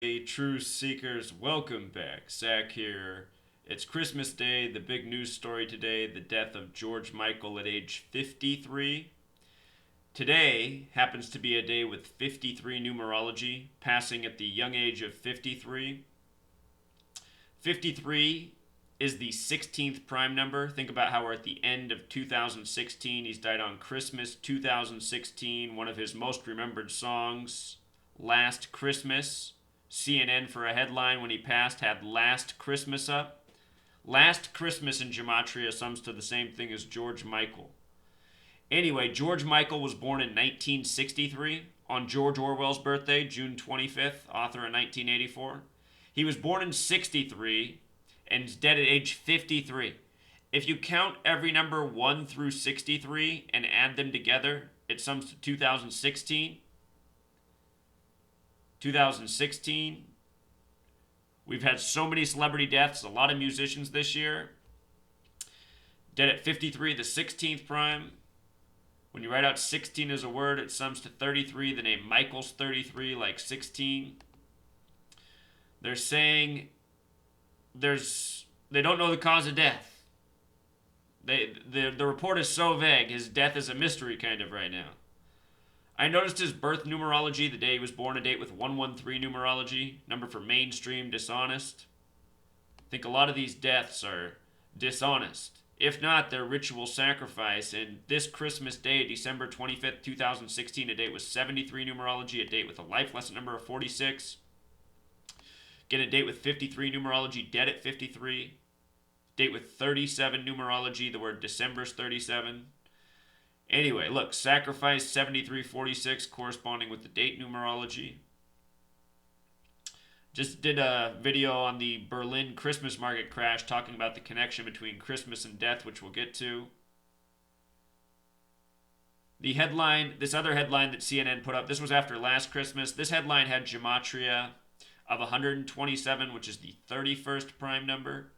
Hey, Truth Seekers, welcome back. Zach here. It's Christmas Day. The big news story today, the death of George Michael at age 53. Today happens to be a day with 53 numerology, passing at the young age of 53. 53 is the 16th prime number. Think about how we're at the end of 2016. He's died on Christmas 2016. One of his most remembered songs, Last Christmas. CNN for a headline when he passed had Last Christmas up. Last Christmas in Gematria sums to the same thing as George Michael. Anyway, George Michael was born in 1963 on George Orwell's birthday, June 25th, author in 1984. He was born in 63 and is dead at age 53. If you count every number 1 through 63 and add them together, it sums to 2016. 2016. We've had so many celebrity deaths, a lot of musicians this year. Dead at 53, the 16th prime. When you write out 16 as a word, it sums to 33. The name Michael's 33, like 16. They're saying they don't know the cause of death. The report is so vague. His death is a mystery kind of right now. I noticed his birth numerology, the day he was born, a date with 113 numerology, number for mainstream, dishonest. I think a lot of these deaths are dishonest. If not, they're ritual sacrifice. And this Christmas day, December 25th, 2016, a date with 73 numerology, a date with a life lesson number of 46. Again, a date with 53 numerology, dead at 53. Date with 37 numerology, the word December's 37. Anyway, look, sacrifice 7346 corresponding with the date numerology. Just did a video on the Berlin Christmas market crash talking about the connection between Christmas and death, which we'll get to. The headline, this other headline that CNN put up, this was after last Christmas. This headline had gematria of 127, which is the 31st prime number.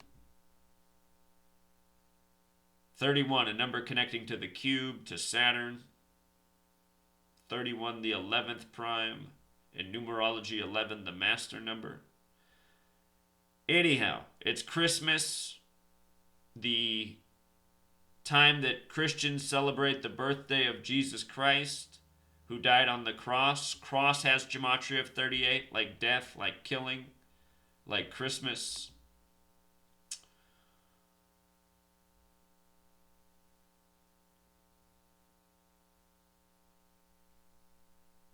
31, a number connecting to the cube, to Saturn. 31, the 11th prime. In numerology, 11, the master number. Anyhow, it's Christmas, the time that Christians celebrate the birthday of Jesus Christ, who died on the cross. Cross has gematria of 38, like death, like killing, like Christmas.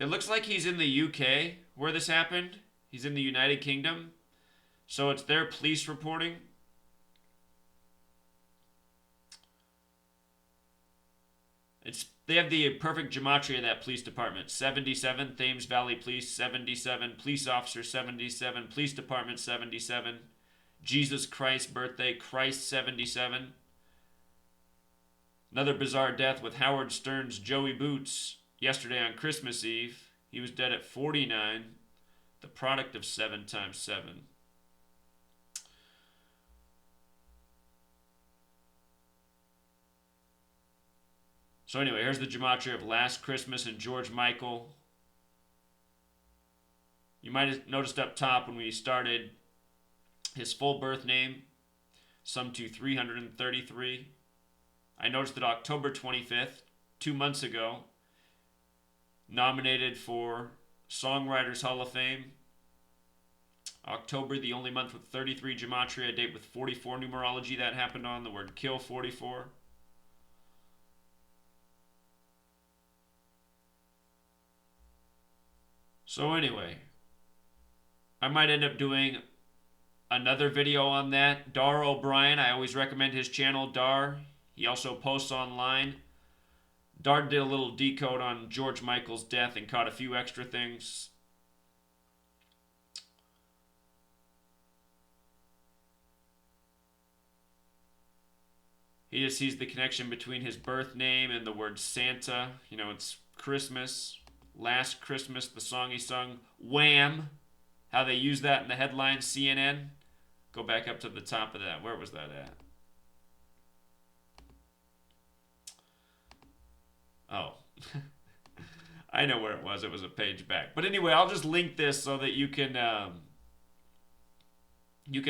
It looks like he's in the UK where this happened. He's in the United Kingdom. So it's their police reporting. They have the perfect gematria of that police department. 77, Thames Valley Police, 77, police officer 77, police department 77, Jesus Christ birthday, Christ 77. Another bizarre death with Howard Stern's Joey Boots. Yesterday on Christmas Eve, he was dead at 49, the product of 7 times 7. So anyway, here's the gematria of Last Christmas and George Michael. You might have noticed up top when we started his full birth name, summed to 333. I noticed that October 25th, 2 months ago, nominated for Songwriters Hall of Fame. October, the only month with 33 gematria, a date with 44 numerology that happened on, the word kill 44. So anyway, I might end up doing another video on that. Dar O'Brien, I always recommend his channel, Dar. He also posts online. Dart did a little decode on George Michael's death and caught a few extra things. He just sees the connection between his birth name and the word Santa. You know, it's Christmas. Last Christmas, the song he sung. Wham! How they use that in the headline, CNN. Go back up to the top of that. Where was that at? Oh. I know where it was. It was a page back. But anyway, I'll just link this so that you can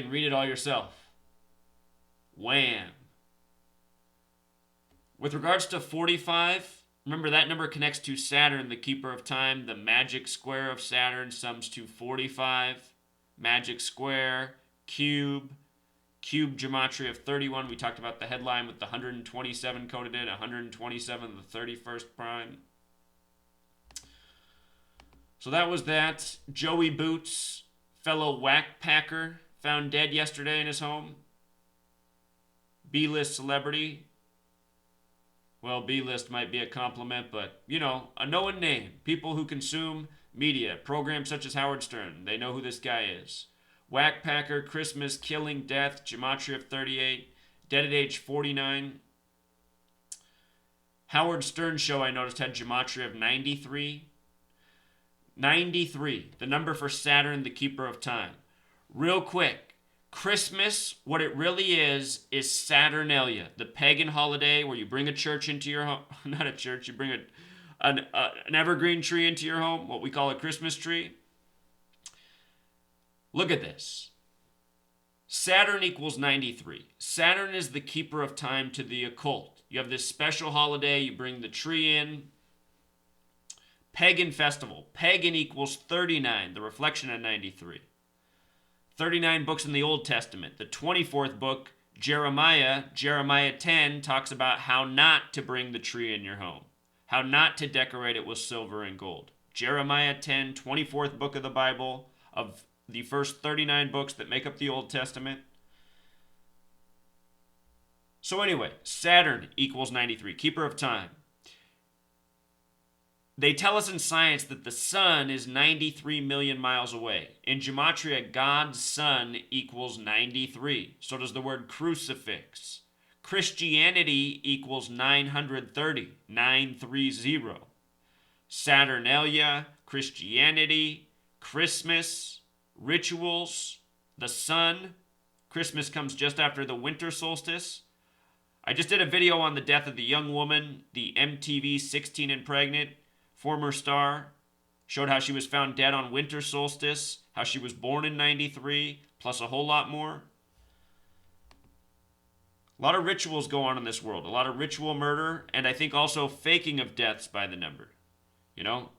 read it all yourself. Wham. With regards to 45, remember that number connects to Saturn, the keeper of time. The magic square of Saturn sums to 45. Magic square, cube gematria of 31. We talked about the headline with the 127 coded in, 127 the 31st prime. So that was that. Joey Boots, fellow whack packer, found dead yesterday in his home. B-list celebrity. Well, B-list might be a compliment, but, a known name. People who consume media, programs such as Howard Stern, they know who this guy is. Whack packer, Christmas, killing, death, gematria of 38, dead at age 49. Howard Stern show, I noticed, had gematria of 93. 93, the number for Saturn, the keeper of time. Real quick, Christmas, what it really is Saturnalia, the pagan holiday where you bring a church into your home. Not a church, you bring an evergreen tree into your home, what we call a Christmas tree. Look at this. Saturn equals 93. Saturn is the keeper of time to the occult. You have this special holiday, you bring the tree in. Pagan festival. Pagan equals 39, the reflection of 93. 39 books in the Old Testament. The 24th book, Jeremiah 10, talks about how not to bring the tree in your home. How not to decorate it with silver and gold. Jeremiah 10, 24th book of the Bible, of the first 39 books that make up the Old Testament. So anyway, Saturn equals 93, keeper of time. They tell us in science that the sun is 93 million miles away. In gematria, God's sun equals 93. So does the word crucifix. Christianity equals 930, 930. Saturnalia, Christianity, Christmas, rituals, the sun. Christmas comes just after the winter solstice. I just did a video on the death of the young woman, the MTV 16 and Pregnant former star. Showed how she was found dead on winter solstice, how she was born in 93, plus a whole lot more. A lot of rituals go on in this world. A lot of ritual murder, and I think also faking of deaths by the number.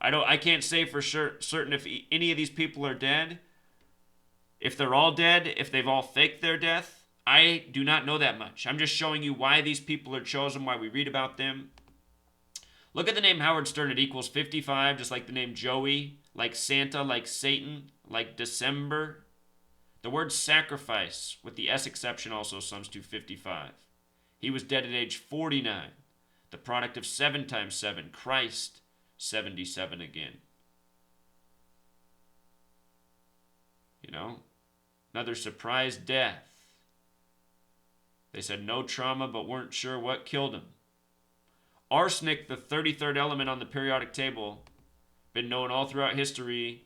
I can't say for certain if any of these people are dead. If they're all dead, if they've all faked their death, I do not know that much. I'm just showing you why these people are chosen, why we read about them. Look at the name Howard Stern. It equals 55, just like the name Joey, like Santa, like Satan, like December. The word sacrifice, with the S exception, also sums to 55. He was dead at age 49. The product of 7 times 7. Christ, 77 again. Another surprise death. They said no trauma, but weren't sure what killed him. Arsenic, the 33rd element on the periodic table, been known all throughout history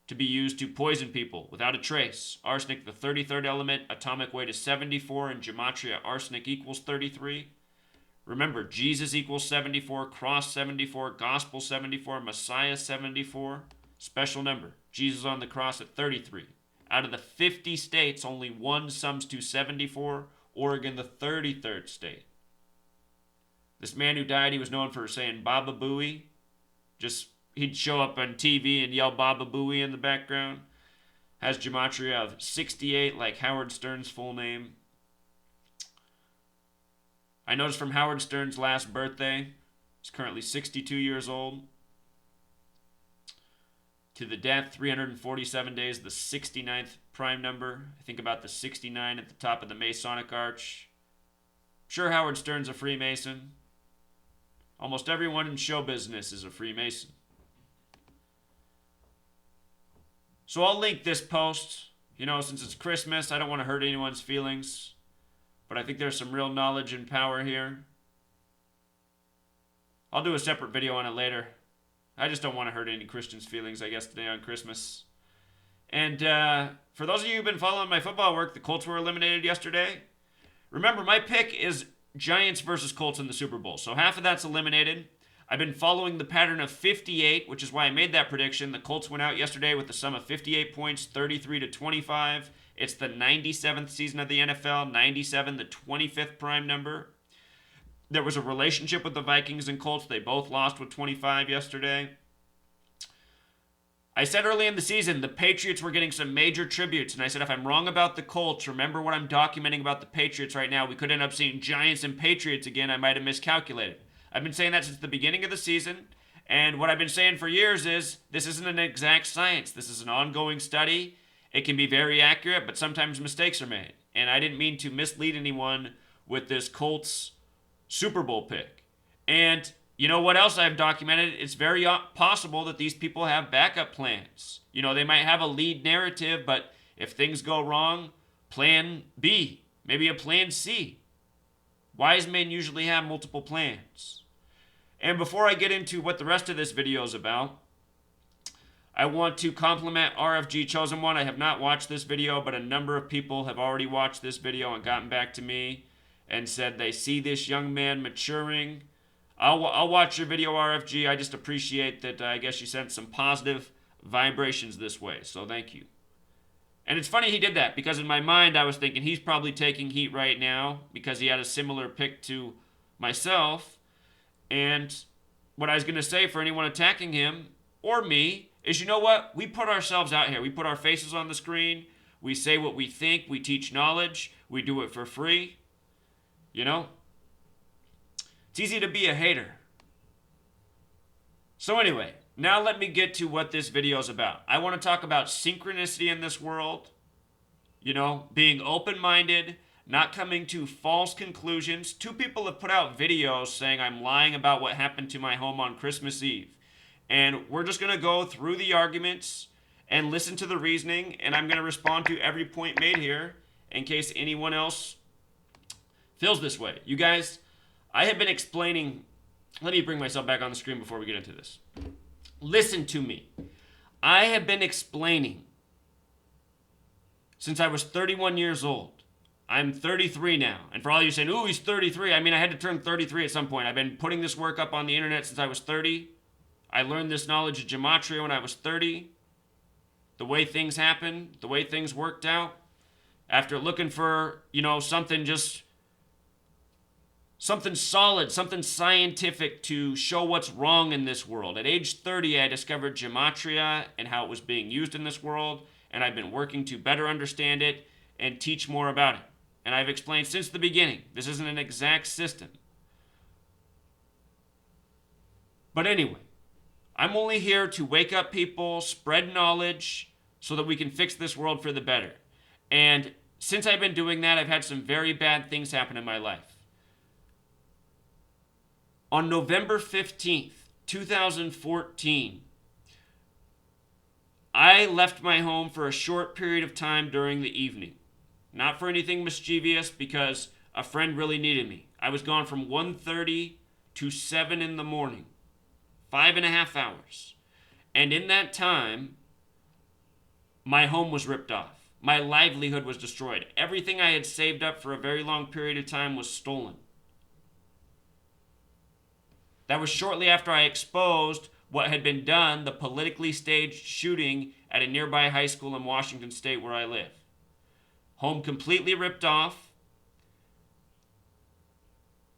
to be used to poison people without a trace. Arsenic, the 33rd element, atomic weight is 74, and gematria, arsenic equals 33. Remember, Jesus equals 74, cross 74, gospel 74, Messiah 74. Special number. Jesus on the cross at 33. Out of the 50 states, only one sums to 74. Oregon, the 33rd state. This man who died, he was known for saying Baba Booey. He'd show up on TV and yell Baba Booey in the background. Has gematria of 68, like Howard Stern's full name. I noticed from Howard Stern's last birthday, he's currently 62 years old. To the death, 347 days, the 69th prime number. I think about the 69 at the top of the Masonic arch. I'm sure Howard Stern's a Freemason. Almost everyone in show business is a Freemason. So I'll link this post. Since it's Christmas, I don't want to hurt anyone's feelings. But I think there's some real knowledge and power here. I'll do a separate video on it later. I just don't want to hurt any Christians' feelings, I guess, today on Christmas. And for those of you who've been following my football work, the Colts were eliminated yesterday. Remember, my pick is Giants versus Colts in the Super Bowl. So half of that's eliminated. I've been following the pattern of 58, which is why I made that prediction. The Colts went out yesterday with the sum of 58 points, 33-25. It's the 97th season of the NFL, 97, the 25th prime number. There was a relationship with the Vikings and Colts. They both lost with 25 yesterday. I said early in the season the Patriots were getting some major tributes, and I said if I'm wrong about the Colts, remember what I'm documenting about the Patriots right now. We could end up seeing Giants and Patriots again. I might have miscalculated. I've been saying that since the beginning of the season, and what I've been saying for years is this isn't an exact science. This is an ongoing study. It can be very accurate, but sometimes mistakes are made, and I didn't mean to mislead anyone with this Colts Super Bowl pick. And you know what else I've documented? It's very possible that these people have backup plans. You know, they might have a lead narrative, but if things go wrong, plan B, maybe a plan C. Wise men usually have multiple plans. And before I get into what the rest of this video is about, I want to compliment RFG Chosen One. I have not watched this video, but a number of people have already watched this video and gotten back to me and said they see this young man maturing. I'll watch your video, RFG. I just appreciate that I guess you sent some positive vibrations this way, so thank you. And it's funny he did that, because in my mind I was thinking he's probably taking heat right now because he had a similar pick to myself. And what I was going to say for anyone attacking him, or me, is you know what? We put ourselves out here. We put our faces on the screen. We say what we think. We teach knowledge. We do it for free. You know? It's easy to be a hater. So anyway, now let me get to what this video is about. I want to talk about synchronicity in this world. You know, being open-minded, not coming to false conclusions. 2 people have put out videos saying I'm lying about what happened to my home on Christmas Eve. And we're just going to go through the arguments and listen to the reasoning, and I'm going to respond to every point made here in case anyone else feels this way. You guys, I have been explaining. Let me bring myself back on the screen before we get into this. Listen to me. I have been explaining since I was 31 years old. I'm 33 now. And for all you saying, ooh, he's 33. I mean, I had to turn 33 at some point. I've been putting this work up on the internet since I was 30. I learned this knowledge of gematria when I was 30. The way things happened, the way things worked out. After looking for, you know, something solid, something scientific to show what's wrong in this world. At age 30, I discovered gematria and how it was being used in this world, and I've been working to better understand it and teach more about it. And I've explained since the beginning, this isn't an exact system. But anyway, I'm only here to wake up people, spread knowledge, so that we can fix this world for the better. And since I've been doing that, I've had some very bad things happen in my life. On November 15th, 2014, I left my home for a short period of time during the evening. Not for anything mischievous, because a friend really needed me. I was gone from 1:30 to 7 in the morning. 5.5 hours. And in that time, my home was ripped off. My livelihood was destroyed. Everything I had saved up for a very long period of time was stolen. That was shortly after I exposed what had been done, the politically staged shooting at a nearby high school in Washington State where I live. Home completely ripped off.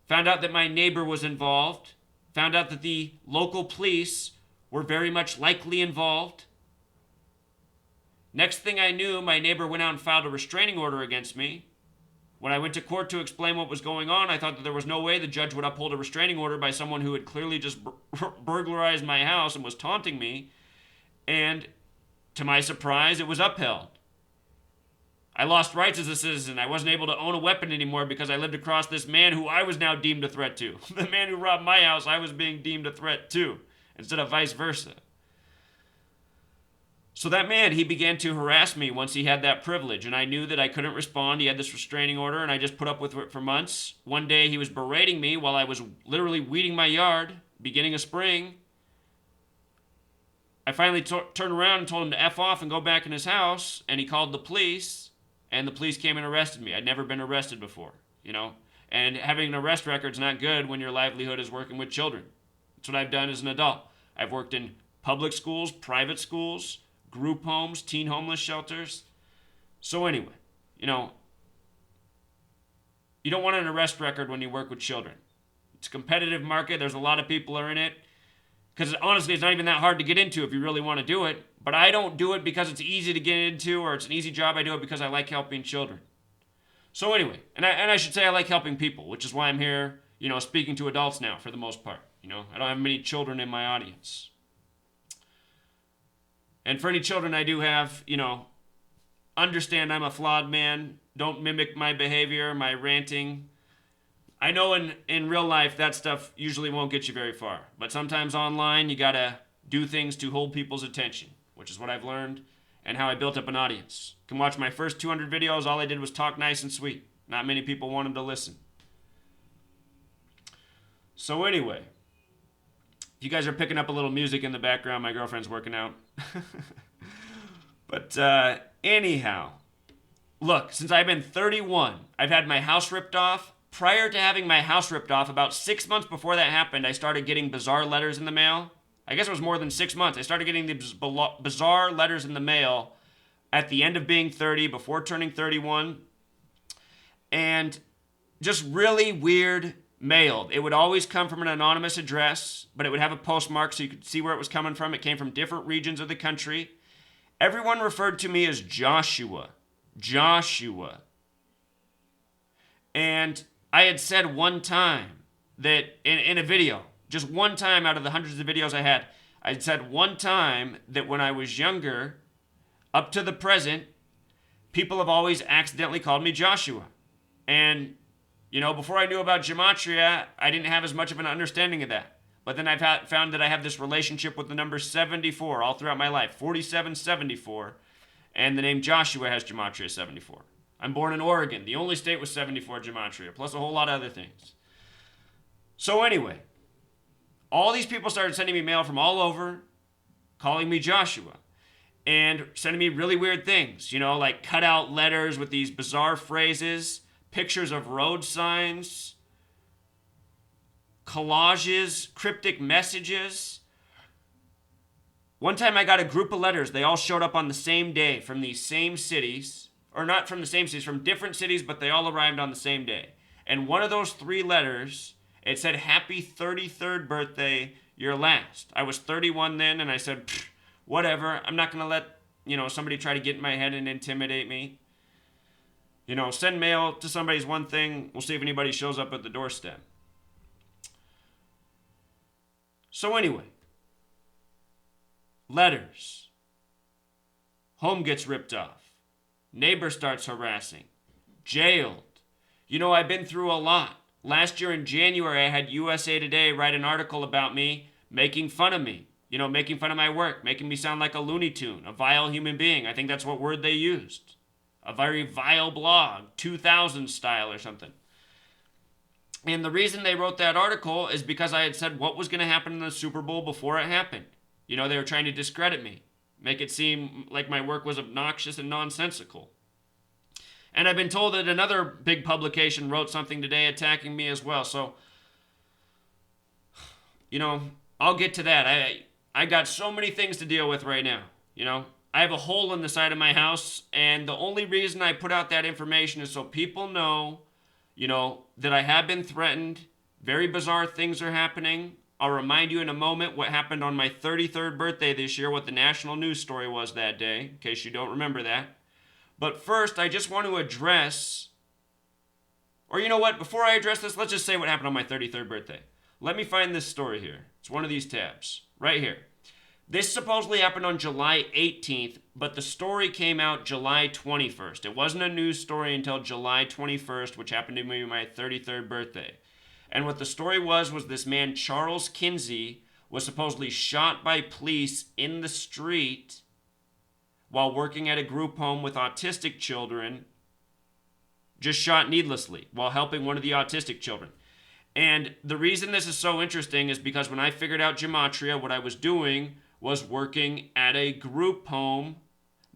Found out that my neighbor was involved. Found out that the local police were very much likely involved. Next thing I knew, my neighbor went out and filed a restraining order against me. When I went to court to explain what was going on, I thought that there was no way the judge would uphold a restraining order by someone who had clearly just burglarized my house and was taunting me. And to my surprise, it was upheld. I lost rights as a citizen. I wasn't able to own a weapon anymore because I lived across this man who I was now deemed a threat to. The man who robbed my house, I was being deemed a threat to, instead of vice versa. So that man, he began to harass me once he had that privilege, and I knew that I couldn't respond. He had this restraining order, and I just put up with it for months. One day, he was berating me while I was literally weeding my yard, beginning of spring. I finally turned around and told him to F off and go back in his house, and he called the police. And the police came and arrested me. I'd never been arrested before, you know. And having an arrest record's not good when your livelihood is working with children. That's what I've done as an adult. I've worked in public schools, private schools, group homes, teen homeless shelters. So anyway, you know, you don't want an arrest record when you work with children. It's a competitive market. There's a lot of people are in it. Because honestly, it's not even that hard to get into if you really want to do it. But I don't do it because it's easy to get into or it's an easy job. I do it because I like helping children. So anyway, and I should say I like helping people, which is why I'm here, you know, speaking to adults now for the most part. You know, I don't have many children in my audience. And for any children I do have, you know, understand I'm a flawed man. Don't mimic my behavior, my ranting. I know in real life that stuff usually won't get you very far. But sometimes online you gotta do things to hold people's attention, which is what I've learned and how I built up an audience. You can watch my first 200 videos. All I did was talk nice and sweet. Not many people wanted to listen. So anyway, if you guys are picking up a little music in the background, my girlfriend's working out. But anyhow, look, since I've been 31, I've had my house ripped off. Prior to having my house ripped off, about 6 months before that happened, I started getting bizarre letters in the mail. I guess it was more than 6 months. I started getting these bizarre letters in the mail at the end of being 30, before turning 31. And just really weird mailed. It would always come from an anonymous address, but it would have a postmark so you could see where it was coming from. It came from different regions of the country. Everyone referred to me as Joshua. Joshua. And I had said one time that in a video, just one time out of the hundreds of videos I had said one time that when I was younger, up to the present, people have always accidentally called me Joshua. And, you know, before I knew about gematria, I didn't have as much of an understanding of that. But then I've found that I have this relationship with the number 74 all throughout my life, 4774, and the name Joshua has gematria 74. I'm born in Oregon, the only state with 74 gematria, plus a whole lot of other things. So anyway, all these people started sending me mail from all over, calling me Joshua, and sending me really weird things, you know, like cut out letters with these bizarre phrases, pictures of road signs, collages, cryptic messages. One time I got a group of letters. They all showed up on the same day from these same cities. Or not from the same cities, from different cities, but they all arrived on the same day. And one of those 3 letters, it said, "Happy 33rd birthday, your last." I was 31 then, and I said, whatever. I'm not going to let, you know, somebody try to get in my head and intimidate me. You know, send mail to somebody's one thing. We'll see if anybody shows up at the doorstep. So anyway, letters. Home gets ripped off. Neighbor starts harassing. Jailed. You know, I've been through a lot. Last year in January, I had USA Today write an article about me, making fun of me. You know, making fun of my work, making me sound like a Looney Tune, a vile human being. I think that's what word they used. A very vile blog, 2000 style or something. And the reason they wrote that article is because I had said what was going to happen in the Super Bowl before it happened. You know, they were trying to discredit me. Make it seem like my work was obnoxious and nonsensical. And I've been told that another big publication wrote something today attacking me as well. So, you know, I'll get to that. I got so many things to deal with right now. You know, I have a hole in the side of my house, and the only reason I put out that information is so people know, you know, that I have been threatened. Very bizarre things are happening. I'll remind you in a moment what happened on my 33rd birthday this year, what the national news story was that day, in case you don't remember that. But first, I just want to address, or you know what, before I address this, let's just say what happened on my 33rd birthday. Let me find this story here. It's one of these tabs, right here. This supposedly happened on July 18th, but the story came out July 21st. It wasn't a news story until July 21st, which happened to be my 33rd birthday. And what the story was this man, Charles Kinsey, was supposedly shot by police in the street while working at a group home with autistic children, just shot needlessly while helping one of the autistic children. And the reason this is so interesting is because when I figured out gematria, what I was doing was working at a group home,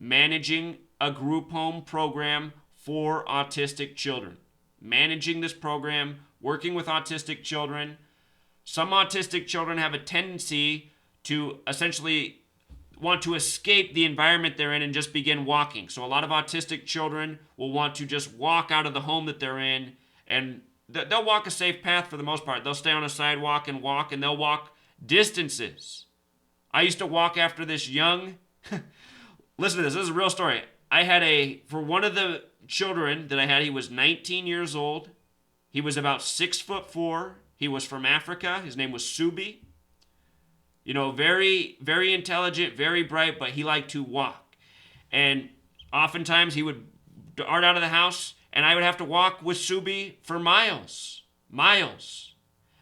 managing a group home program for autistic children. Managing this program, working with autistic children, Some autistic children have a tendency to essentially want to escape the environment they're in and just begin walking. So a lot of autistic children will want to just walk out of the home that they're in, and they'll walk a safe path for the most part. They'll stay on a sidewalk and walk, and they'll walk distances. I used to walk after this young... Listen to this. This is a real story. I had for one of the children that I had, he was 19 years old. He was about 6'4". He was from Africa. His name was Subi. You know, very, very intelligent, very bright, but he liked to walk. And oftentimes he would dart out of the house, and I would have to walk with Subi for miles.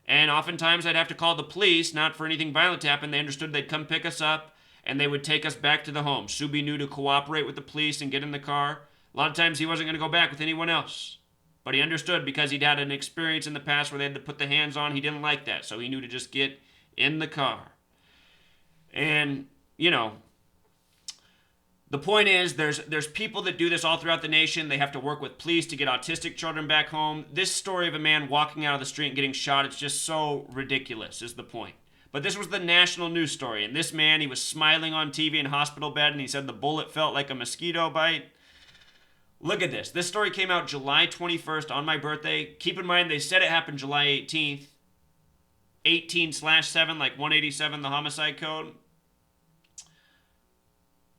And oftentimes I'd have to call the police, not for anything violent to happen. They understood they'd come pick us up, and they would take us back to the home. Subi knew to cooperate with the police and get in the car. A lot of times he wasn't going to go back with anyone else. But he understood because he'd had an experience in the past where they had to put the hands on. He didn't like that, so he knew to just get in the car. And, you know, the point is there's people that do this all throughout the nation. They have to work with police to get autistic children back home. This story of a man walking out of the street and getting shot, it's just so ridiculous is the point. But this was the national news story. And this man, he was smiling on TV in a hospital bed, and he said the bullet felt like a mosquito bite. Look at this. This story came out July 21st on my birthday. Keep in mind, they said it happened July 18th. 18/7, like 187, the homicide code.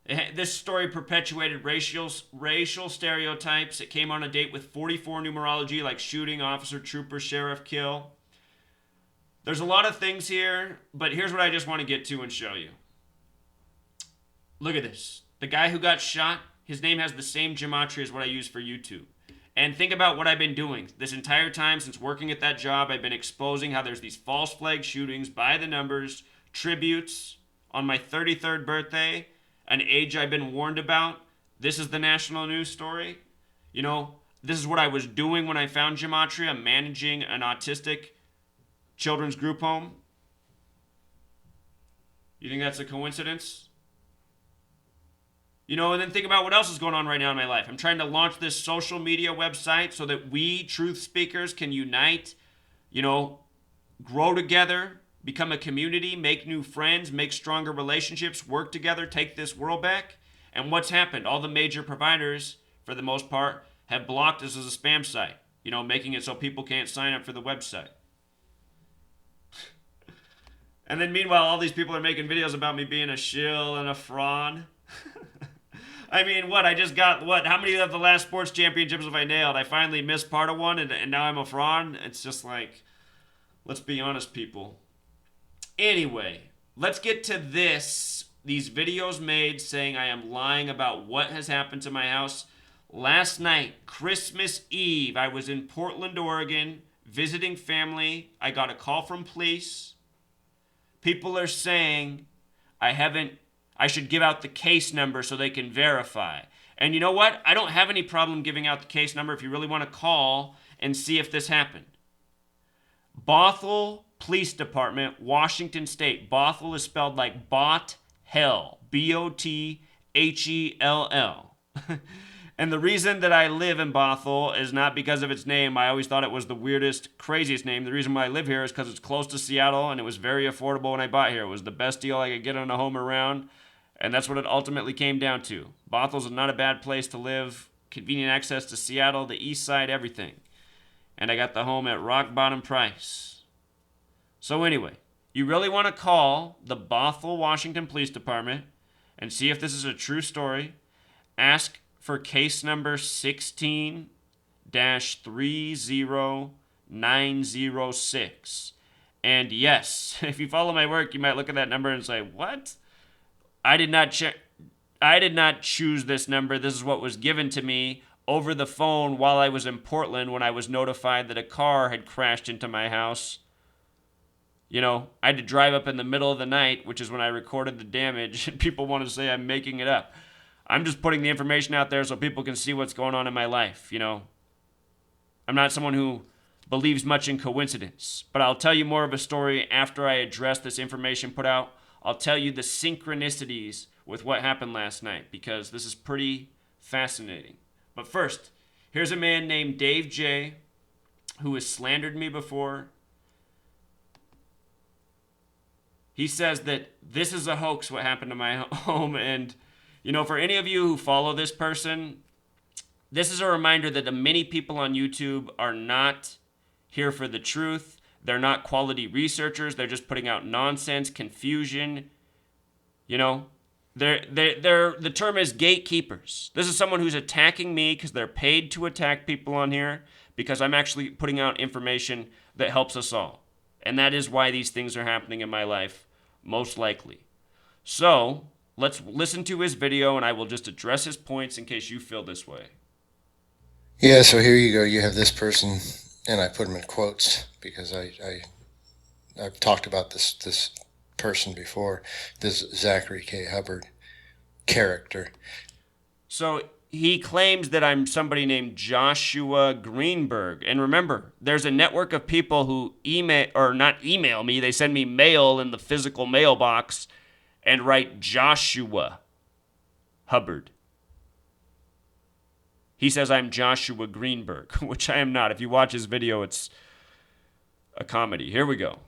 This story perpetuated racial stereotypes. It came on a date with 44 numerology, like shooting, officer, trooper, sheriff, kill. There's a lot of things here, but here's what I just want to get to and show you. Look at this. The guy who got shot, his name has the same gematria as what I use for YouTube. And think about what I've been doing. This entire time since working at that job, I've been exposing how there's these false flag shootings by the numbers, tributes on my 33rd birthday, an age I've been warned about. This is the national news story. You know, this is what I was doing when I found gematria, managing an autistic children's group home. You think that's a coincidence? You know, and then think about what else is going on right now in my life. I'm trying to launch this social media website so that we, truth speakers, can unite, you know, grow together, become a community, make new friends, make stronger relationships, work together, take this world back. And what's happened? All the major providers, for the most part, have blocked us as a spam site, you know, making it so people can't sign up for the website. And then meanwhile, all these people are making videos about me being a shill and a fraud. I mean, what? I just got, what? How many of the last sports championships have I nailed? I finally missed part of one, and now I'm a fraud? It's just like, let's be honest, people. Anyway, let's get to this. These videos made saying I am lying about what has happened to my house. Last night, Christmas Eve, I was in Portland, Oregon, visiting family. I got a call from police. People are saying I should give out the case number so they can verify. And you know what? I don't have any problem giving out the case number if you really want to call and see if this happened. Bothell Police Department, Washington State. Bothell is spelled like bot hell. Bothell. And the reason that I live in Bothell is not because of its name. I always thought it was the weirdest, craziest name. The reason why I live here is because it's close to Seattle and it was very affordable when I bought here. It was the best deal I could get on a home around. And that's what it ultimately came down to. Bothell's not a bad place to live. Convenient access to Seattle, the east side, everything. And I got the home at rock bottom price. So anyway, you really want to call the Bothell, Washington Police Department and see if this is a true story. Ask for case number 16-30906. And yes, if you follow my work, you might look at that number and say, what? I did not choose this number. This is what was given to me over the phone while I was in Portland when I was notified that a car had crashed into my house. You know, I had to drive up in the middle of the night, which is when I recorded the damage, and people want to say I'm making it up. I'm just putting the information out there so people can see what's going on in my life, you know. I'm not someone who believes much in coincidence, but I'll tell you more of a story after I address this information put out. I'll tell you the synchronicities with what happened last night because this is pretty fascinating. But first, here's a man named Dave J who has slandered me before. He says that this is a hoax, what happened to my home. And, for any of you who follow this person, this is a reminder that the many people on YouTube are not here for the truth. They're not quality researchers. They're just putting out nonsense, confusion. The term is gatekeepers. This is someone who's attacking me because they're paid to attack people on here because I'm actually putting out information that helps us all. And that is why these things are happening in my life, most likely. So, let's listen to his video and I will just address his points in case you feel this way. Yeah, so here you go. You have this person, and I put him in quotes because I've talked about this person before, this Zachary K. Hubbard character. So he claims that I'm somebody named Joshua Greenberg. And remember, there's a network of people who not email me, they send me mail in the physical mailbox and write Joshua Hubbard. He says I'm Joshua Greenberg, which I am not. If you watch his video, it's a comedy. Here we go.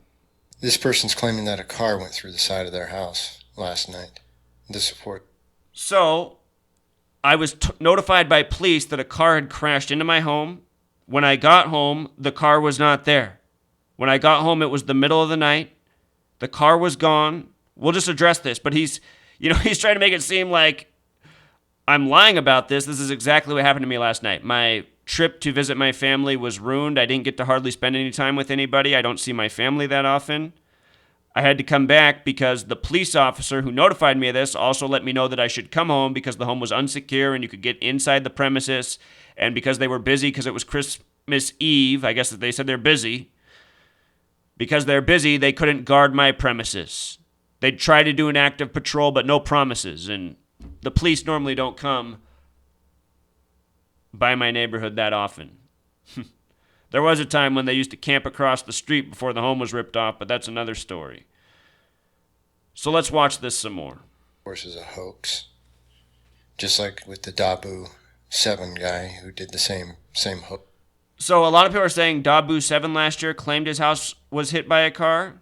This person's claiming that a car went through the side of their house last night. This report. So, I was notified by police that a car had crashed into my home. When I got home, the car was not there. When I got home, it was the middle of the night. The car was gone. We'll just address this, but he's trying to make it seem like I'm lying about this. This is exactly what happened to me last night. My trip to visit my family was ruined. I didn't get to hardly spend any time with anybody. I don't see my family that often. I had to come back because the police officer who notified me of this also let me know that I should come home because the home was unsecure and you could get inside the premises. And because they were busy because it was Christmas Eve, I guess that they said they're busy. Because they're busy, they couldn't guard my premises. They'd try to do an active patrol, but no promises. And the police normally don't come by my neighborhood that often. There was a time when they used to camp across the street before the home was ripped off, but that's another story. So let's watch this some more. Of course, is a hoax. Just like with the Dabu 7 guy who did the same hoax. So a lot of people are saying Dabu 7 last year claimed his house was hit by a car.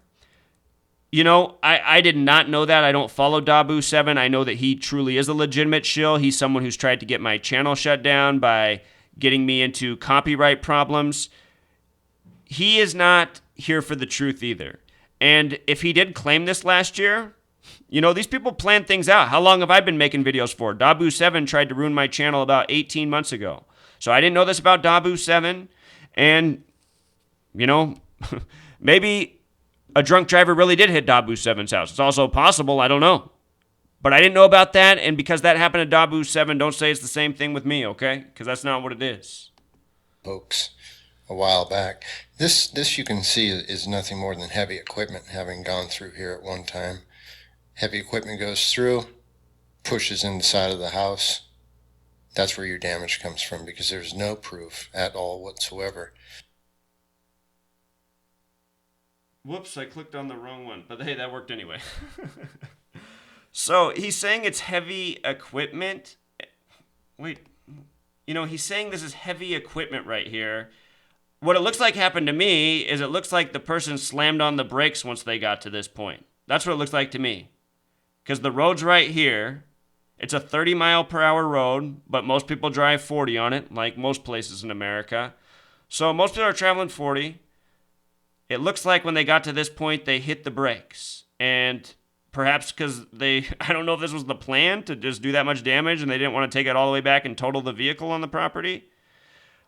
I did not know that. I don't follow Dabu 7. I know that he truly is a legitimate shill. He's someone who's tried to get my channel shut down by getting me into copyright problems. He is not here for the truth either. And if he did claim this last year, these people plan things out. How long have I been making videos for? Dabu 7 tried to ruin my channel about 18 months ago. So I didn't know this about Dabu 7. And, maybe a drunk driver really did hit Dabu 7's house. It's also possible. I don't know. But I didn't know about that. And because that happened to Dabu 7, don't say it's the same thing with me, okay? Because that's not what it is. Hoax a while back. This you can see is nothing more than heavy equipment having gone through here at one time. Heavy equipment goes through, pushes in the side of the house. That's where your damage comes from because there's no proof at all whatsoever. Whoops, I clicked on the wrong one. But hey, that worked anyway. So he's saying it's heavy equipment. Wait, he's saying this is heavy equipment right here. What it looks like happened to me is it looks like the person slammed on the brakes once they got to this point. That's what it looks like to me. Because the road's right here. It's a 30 mile per hour road, but most people drive 40 on it, like most places in America. So most people are traveling 40. It looks like when they got to this point, they hit the brakes. And perhaps because I don't know if this was the plan to just do that much damage and they didn't want to take it all the way back and total the vehicle on the property.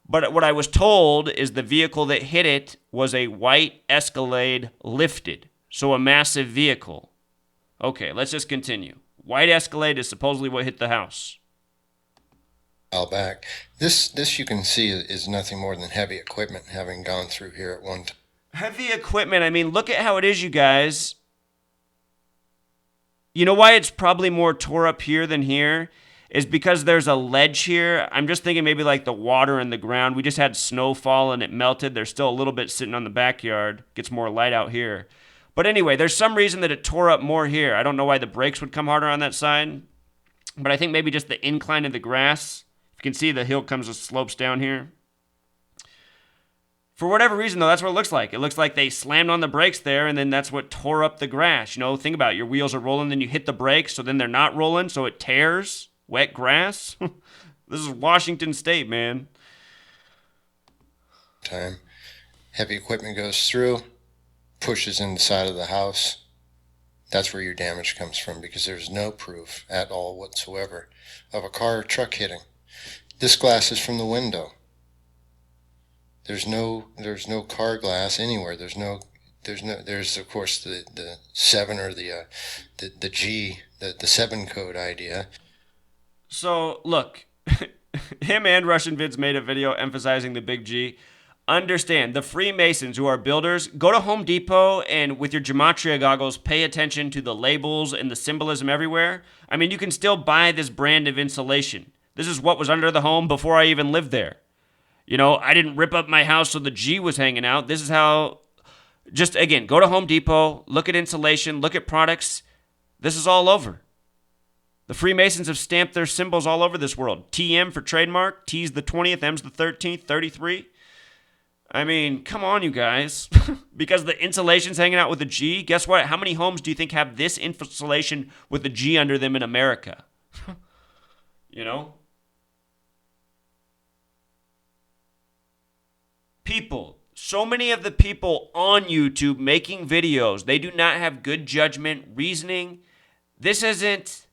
But what I was told is the vehicle that hit it was a white Escalade lifted. So a massive vehicle. Okay, let's just continue. White Escalade is supposedly what hit the house. While back. This you can see is nothing more than heavy equipment having gone through here at one time. Heavy equipment, I mean, look at how it is, you guys. You know why it's probably more tore up here than here? Is because there's a ledge here. I'm just thinking maybe like the water in the ground. We just had snowfall and it melted. There's still a little bit sitting on the backyard. Gets more light out here. But anyway, there's some reason that it tore up more here. I don't know why the brakes would come harder on that side. But I think maybe just the incline of the grass. You can see the hill slopes down here. For whatever reason, though, that's what it looks like. It looks like they slammed on the brakes there, and then that's what tore up the grass. You know, think about it. Your wheels are rolling, then you hit the brakes, so then they're not rolling, so it tears wet grass. This is Washington State, man. Time. Heavy equipment goes through, pushes in the side of the house. That's where your damage comes from, because there's no proof at all whatsoever of a car or truck hitting. This glass is from the window. There's no car glass anywhere. There's of course the 7 or the G, the 7 code idea. So look, him and RussianVids made a video emphasizing the big G. Understand, the Freemasons who are builders, go to Home Depot and with your gematria goggles, pay attention to the labels and the symbolism everywhere. I mean, you can still buy this brand of insulation. This is what was under the home before I even lived there. You know, I didn't rip up my house so the G was hanging out. This is how, just again, go to Home Depot, look at insulation, look at products. This is all over. The Freemasons have stamped their symbols all over this world. TM for trademark, T's the 20th, M's the 13th, 33. I mean, come on, you guys. Because the insulation's hanging out with a G, guess what? How many homes do you think have this insulation with a G under them in America? You know? People, so many of the people on YouTube making videos, they do not have good judgment, reasoning. This isn't,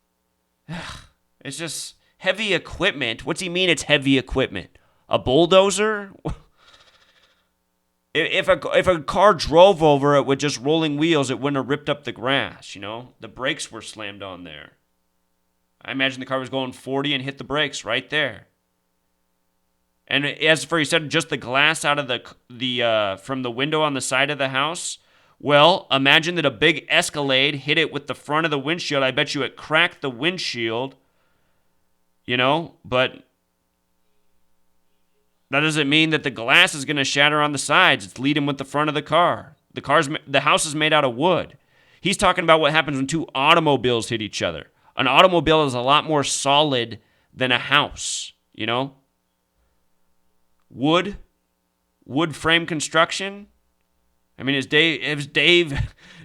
it's just heavy equipment. What's he mean it's heavy equipment? A bulldozer? If a car drove over it with just rolling wheels, it wouldn't have ripped up the grass, you know? The brakes were slammed on there. I imagine the car was going 40 and hit the brakes right there. And as for you said, just the glass out of the from the window on the side of the house. Well, imagine that a big Escalade hit it with the front of the windshield. I bet you it cracked the windshield. You know, but that doesn't mean that the glass is going to shatter on the sides. It's leading with the front of the car. The house is made out of wood. He's talking about what happens when two automobiles hit each other. An automobile is a lot more solid than a house, you know? Wood frame construction. I mean, has Dave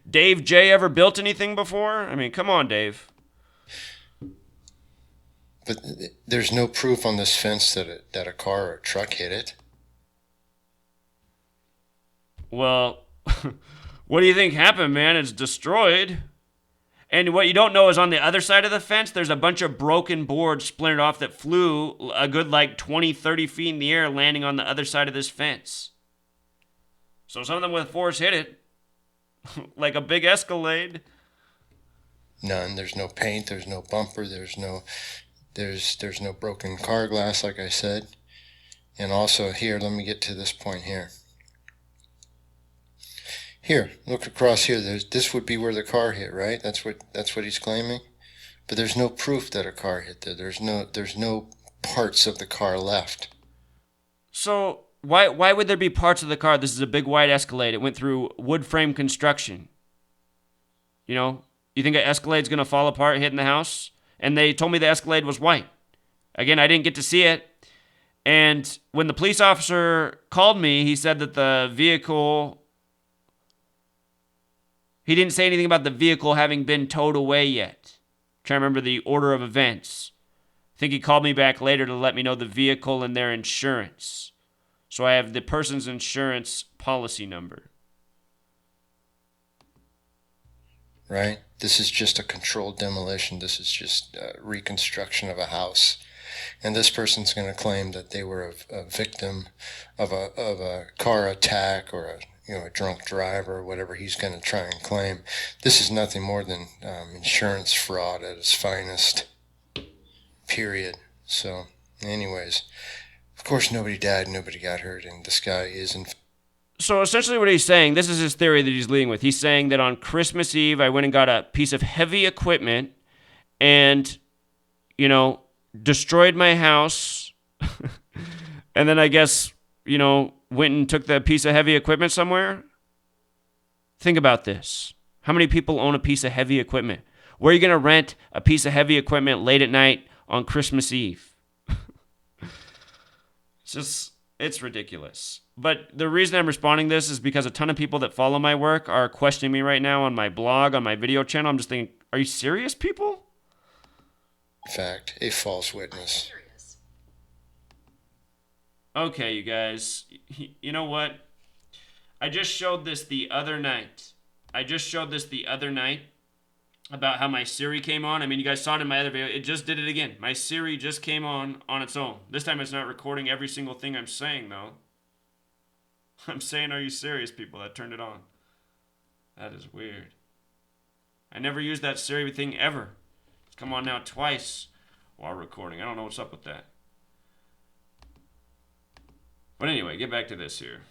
J ever built anything before? I mean, come on, Dave. But there's no proof on this fence that a car or a truck hit it. Well, what do you think happened, man? It's destroyed. And what you don't know is on the other side of the fence, there's a bunch of broken boards splintered off that flew a good 20, 30 feet in the air, landing on the other side of this fence. So something with force hit it, like a big Escalade. None. There's no paint. There's no bumper. There's no broken car glass, like I said. And also here, let me get to this point here. Here, look across here. This would be where the car hit, right? That's what he's claiming. But there's no proof that a car hit there. There's no parts of the car left. So why would there be parts of the car? This is a big white Escalade. It went through wood frame construction. You know, you think an Escalade's gonna fall apart hitting the house? And they told me the Escalade was white. Again, I didn't get to see it. And when the police officer called me, he said that the vehicle. He didn't say anything about the vehicle having been towed away yet. I'm trying to remember the order of events. I think he called me back later to let me know the vehicle and their insurance. So I have the person's insurance policy number. Right? This is just a controlled demolition. This is just reconstruction of a house. And this person's going to claim that they were a victim of a car attack or a drunk driver or whatever he's going to try and claim. This is nothing more than insurance fraud at its finest, period. So, anyways, of course nobody died, nobody got hurt, and this guy is in... So essentially what he's saying, this is his theory that he's leading with. He's saying that on Christmas Eve, I went and got a piece of heavy equipment and, destroyed my house. And then I guess, went and took the piece of heavy equipment somewhere. Think about this. How many people own a piece of heavy equipment? Where are you going to rent a piece of heavy equipment late at night on Christmas Eve? It's just, It's ridiculous. But the reason I'm responding to this is because a ton of people that follow my work are questioning me right now on my blog, on my video channel. I'm just thinking, are you serious, people? In fact, a false witness. Okay, you guys. You know what? I just showed this the other night. About how my Siri came on. I mean, you guys saw it in my other video. It just did it again. My Siri just came on its own. This time it's not recording every single thing I'm saying, though. I'm saying, are you serious, people? That turned it on. That is weird. I never used that Siri thing ever. It's come on now twice while recording. I don't know what's up with that. But anyway, get back to this here.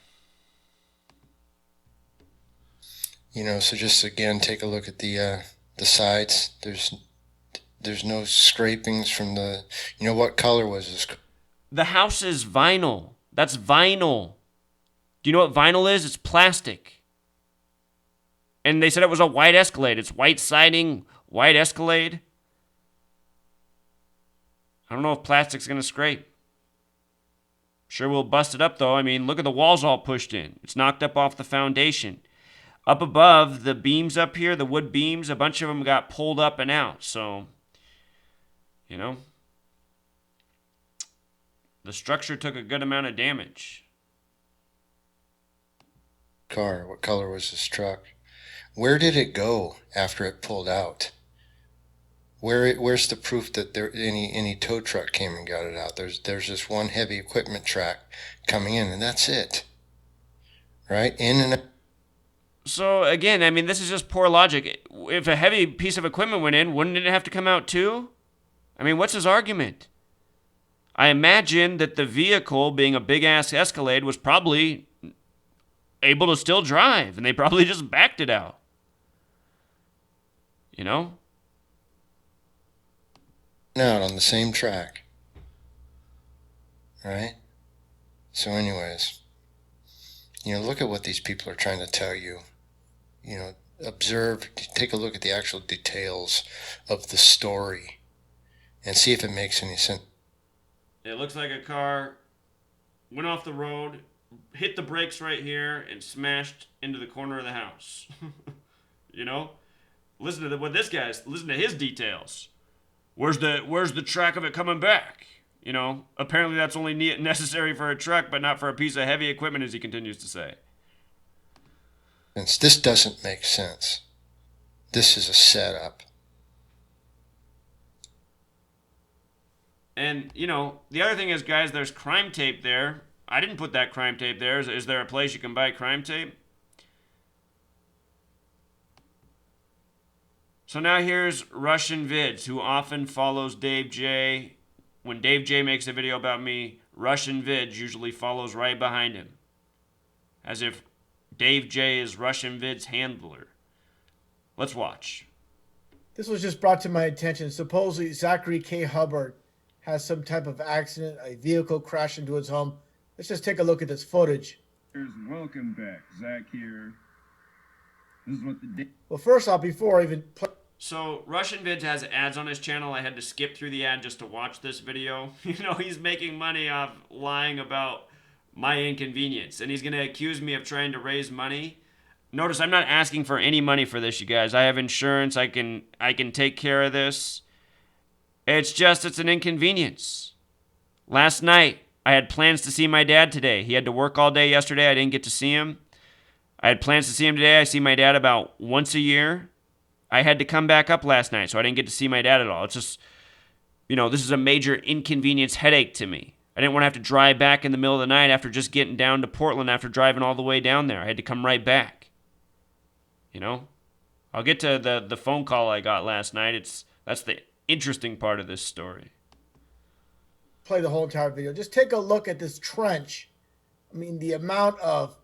You know, so just again, take a look at the sides. There's no scrapings from the. You know, what color was this? The house is vinyl. That's vinyl. Do you know what vinyl is? It's plastic. And they said it was a white Escalade. It's white siding, white Escalade. I don't know if plastic's going to scrape. Sure will bust it up, though. I mean, look at the walls all pushed in. It's knocked up off the foundation. Up above, the beams up here, the wood beams, a bunch of them got pulled up and out. So, you know, the structure took a good amount of damage. Car. What color was this truck? Where did it go after it pulled out? Where's the proof that there any tow truck came and got it out? There's this one heavy equipment track coming in, and that's it. Right? In and out. So again, I mean, this is just poor logic. If a heavy piece of equipment went in, wouldn't it have to come out too? I mean, what's his argument? I imagine that the vehicle, being a big-ass Escalade, was probably able to still drive, and they probably just backed it out. You know? Out on the same track. Right? So anyways, you know, look at what these people are trying to tell you. You know, observe, take a look at the actual details of the story and see if it makes any sense. It looks like a car went off the road, hit the brakes right here, and smashed into the corner of the house. You know? Listen to listen to his details. Where's the track of it coming back? You know, apparently that's only necessary for a truck, but not for a piece of heavy equipment, as he continues to say. Since this doesn't make sense. This is a setup. And, you know, the other thing is, guys, there's crime tape there. I didn't put that crime tape there. Is there a place you can buy crime tape? So now here's RussianVids, who often follows Dave J. When Dave J makes a video about me, RussianVids usually follows right behind him. As if Dave J is RussianVids' handler. Let's watch. This was just brought to my attention. Supposedly, Zachary K. Hubbard has some type of accident. A vehicle crashed into his home. Let's just take a look at this footage. Welcome back. Zach here. This is what the Well, first off, before I even play... So, RussianVids has ads on his channel. I had to skip through the ad just to watch this video. You know, he's making money off lying about my inconvenience. And he's going to accuse me of trying to raise money. Notice I'm not asking for any money for this, you guys. I have insurance. I can take care of this. It's an inconvenience. Last night, I had plans to see my dad today. He had to work all day yesterday. I didn't get to see him. I had plans to see him today. I see my dad about once a year. I had to come back up last night, so I didn't get to see my dad at all. It's just, you know, this is a major inconvenience headache to me. I didn't want to have to drive back in the middle of the night after just getting down to Portland after driving all the way down there. I had to come right back. You know? I'll get to the phone call I got last night. That's the interesting part of this story. Play the whole entire video. Just take a look at this trench. I mean, the amount of...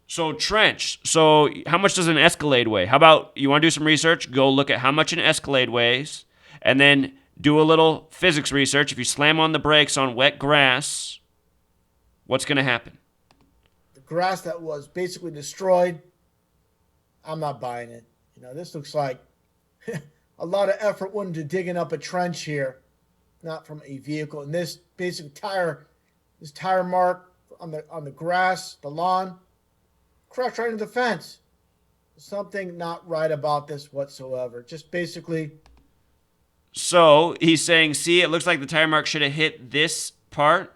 So, trench. So, how much does an Escalade weigh? How about you want to do some research? Go look at how much an Escalade weighs, and then do a little physics research. If you slam on the brakes on wet grass, what's going to happen? The grass that was basically destroyed. I'm not buying it. You know, this looks like a lot of effort went into digging up a trench here, not from a vehicle. And this basic tire, This tire mark on the grass, the lawn, crashed right into the fence. Something not right about this whatsoever. Just basically, So he's saying, see, it looks like the tire mark should have hit this part.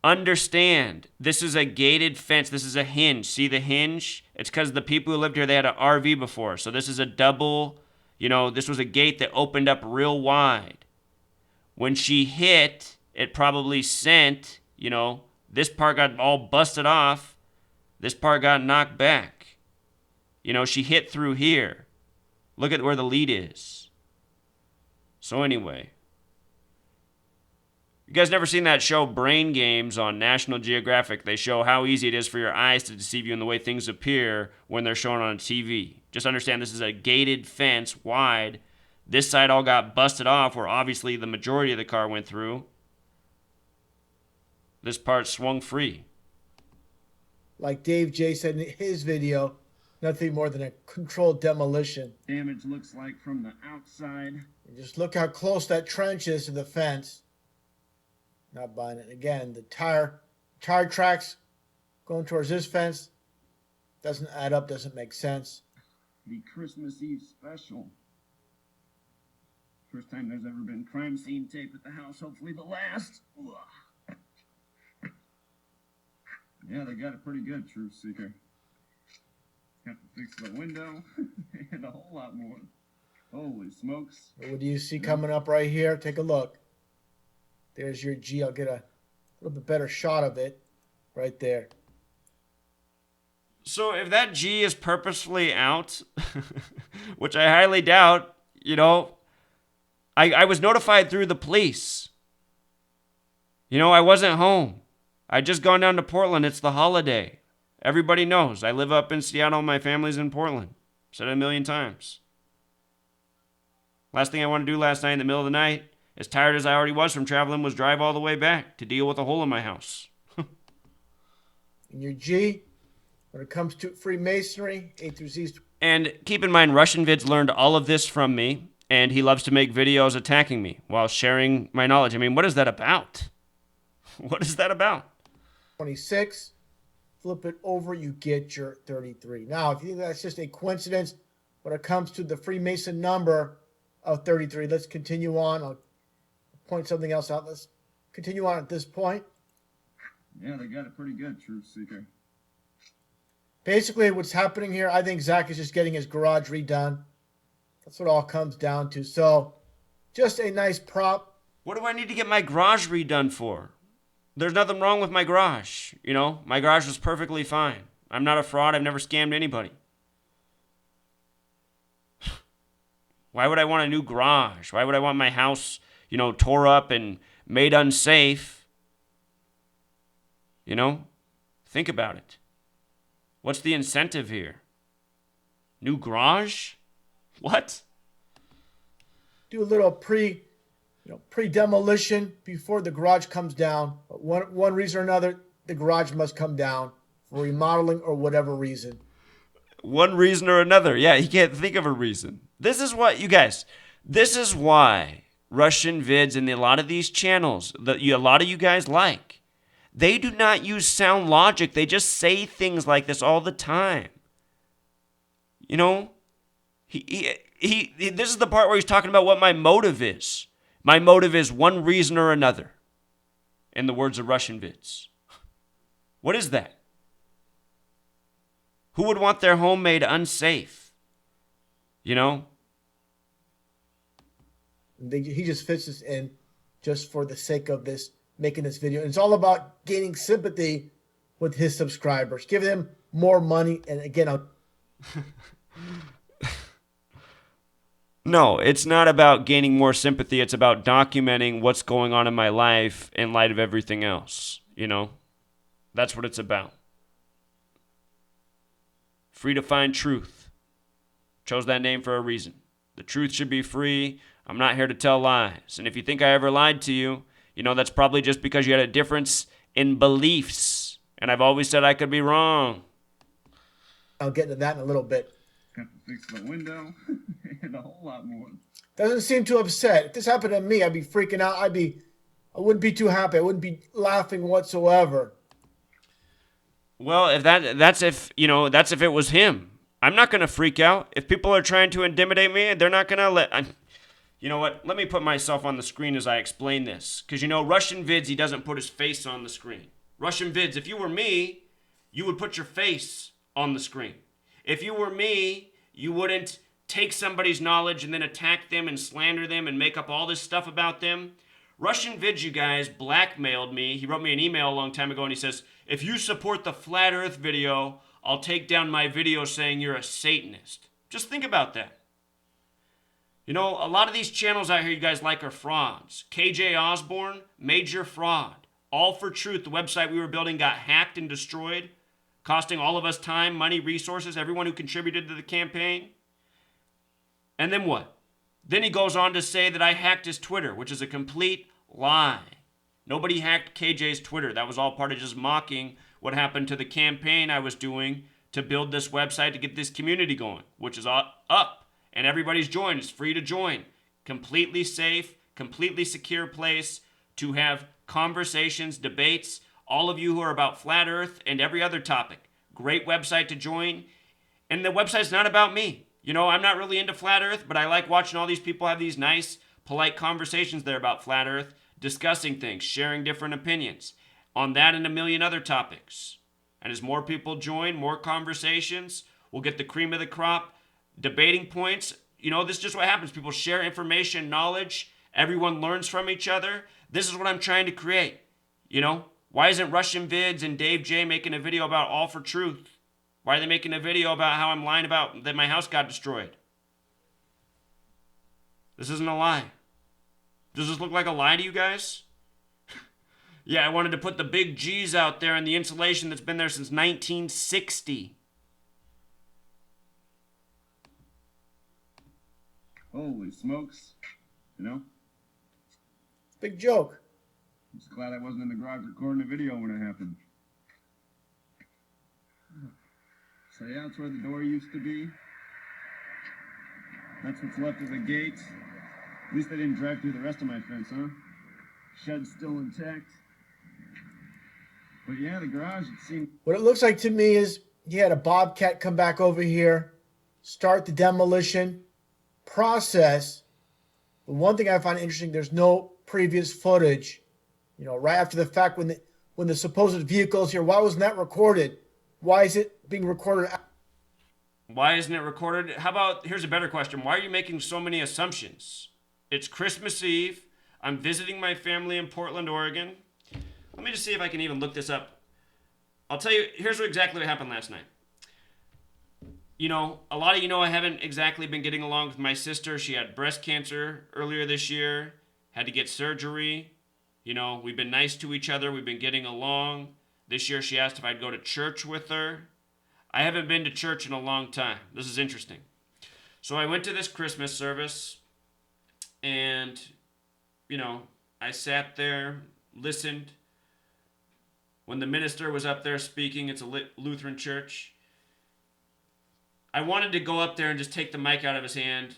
Understand, this is a gated fence. This is a hinge. See the hinge? It's because the people who lived here, they had an RV before. So this is a double, this was a gate that opened up real wide. When she hit, it probably sent, this part got all busted off. This part got knocked back. She hit through here. Look at where the lead is. So anyway. You guys never seen that show Brain Games on National Geographic? They show how easy it is for your eyes to deceive you in the way things appear when they're shown on TV. Just understand this is a gated fence, wide. This side all got busted off where obviously the majority of the car went through. This part swung free. like Dave J said in his video, nothing more than a controlled demolition. Damage looks like from the outside. And just look how close that trench is to the fence. Not buying it. Again, the tire tracks going towards this fence doesn't add up, doesn't make sense. The Christmas Eve special. First time there's ever been crime scene tape at the house, hopefully the last. Ugh. Yeah, they got it pretty good, Truth Seeker. Have to fix the window and a whole lot more. Holy smokes. What do you see coming up right here? Take a look. There's your G. I'll get a little bit better shot of it right there. So if that G is purposefully out, which I highly doubt, I was notified through the police. I wasn't home. I'd just gone down to Portland. It's the holiday. Everybody knows. I live up in Seattle. My family's in Portland. Said it a million times. Last thing I wanted to do last night in the middle of the night, as tired as I already was from traveling, was drive all the way back to deal with a hole in my house. And your G, when it comes to Freemasonry, A through Z. And keep in mind, RussianVids learned all of this from me, and he loves to make videos attacking me while sharing my knowledge. I mean, what is that about? What is that about? 26. Flip it over, you get your 33. Now, if you think that's just a coincidence when it comes to the Freemason number of 33, let's continue on. I'll point something else out. Let's continue on at this point. Yeah, they got it pretty good, Truth Seeker. Basically, what's happening here, I think Zach is just getting his garage redone. That's what it all comes down to. So, just a nice prop. What do I need to get my garage redone for? There's nothing wrong with my garage. My garage was perfectly fine. I'm not a fraud. I've never scammed anybody. Why would I want a new garage? Why would I want my house, tore up and made unsafe? Think about it. What's the incentive here? New garage? What? Do a little pre-demolition before the garage comes down. But one reason or another, the garage must come down for remodeling or whatever reason. One reason or another. Yeah, he can't think of a reason. This is why RussianVids and a lot of these channels that a lot of you guys like, they do not use sound logic. They just say things like this all the time. This is the part where he's talking about what my motive is. My motive is one reason or another, in the words of RussianVids. What is that? Who would want their home made unsafe? He just fits this in just for the sake of this, making this video. And it's all about gaining sympathy with his subscribers. Give them more money. And again, No, it's not about gaining more sympathy. It's about documenting what's going on in my life in light of everything else. That's what it's about. Free to find truth. Chose that name for a reason. The truth should be free. I'm not here to tell lies. And if you think I ever lied to you, that's probably just because you had a difference in beliefs. And I've always said I could be wrong. I'll get into that in a little bit. Have to fix the window and a whole lot more. Doesn't seem too upset. If this happened to me, I'd be freaking out. I'd be I wouldn't be too happy. I wouldn't be laughing whatsoever. Well, if that's if it was him. I'm not gonna freak out. If people are trying to intimidate me, they're not gonna you know what? Let me put myself on the screen as I explain this, because Russian Vids, he doesn't put his face on the screen. Russian Vids, if you were me, you would put your face on the screen. If you were me, you wouldn't take somebody's knowledge and then attack them and slander them and make up all this stuff about them. Russian Vids, you guys, blackmailed me. He wrote me an email a long time ago and he says, if you support the Flat Earth video, I'll take down my video saying you're a Satanist. Just think about that. A lot of these channels out here you guys like are frauds. KJ Osborne, major fraud. All for Truth, the website we were building, got hacked and destroyed, costing all of us time, money, resources, everyone who contributed to the campaign. And then what? Then he goes on to say that I hacked his Twitter, which is a complete lie. Nobody hacked KJ's Twitter. That was all part of just mocking what happened to the campaign I was doing to build this website to get this community going, which is up. And everybody's joined. It's free to join. Completely safe, completely secure place to have conversations, debates, all of you who are about flat earth and every other topic. Great website to join. And the website's not about me. I'm not really into flat earth, but I like watching all these people have these nice, polite conversations there about flat earth, discussing things, sharing different opinions on that and a million other topics. And as more people join, more conversations, we'll get the cream of the crop, debating points. This is just what happens. People share information, knowledge. Everyone learns from each other. This is what I'm trying to create. Why isn't RussianVids and Dave J making a video about All for Truth? Why are they making a video about how I'm lying about that my house got destroyed? This isn't a lie. Does this look like a lie to you guys? Yeah, I wanted to put the big G's out there in the insulation that's been there since 1960. Holy smokes. Big joke. I'm just glad I wasn't in the garage recording a video when it happened. So yeah, that's where the door used to be. That's what's left of the gate. At least I didn't drive through the rest of my fence, huh? Shed's still intact. But yeah, the garage, it seemed... What it looks like to me is he had a bobcat come back over here, start the demolition process. But one thing I find interesting, there's no previous footage. Right after the fact, when the supposed vehicle is here, why wasn't that recorded? Why is it being recorded? Why isn't it recorded? How about, here's a better question. Why are you making so many assumptions? It's Christmas Eve. I'm visiting my family in Portland, Oregon. Let me just see if I can even look this up. I'll tell you, here's exactly what happened last night. A lot of I haven't exactly been getting along with my sister. She had breast cancer earlier this year, had to get surgery. We've been nice to each other. We've been getting along. This year she asked if I'd go to church with her. I haven't been to church in a long time. This is interesting. So I went to this Christmas service and, I sat there, listened. When the minister was up there speaking, it's a Lutheran church. I wanted to go up there and just take the mic out of his hand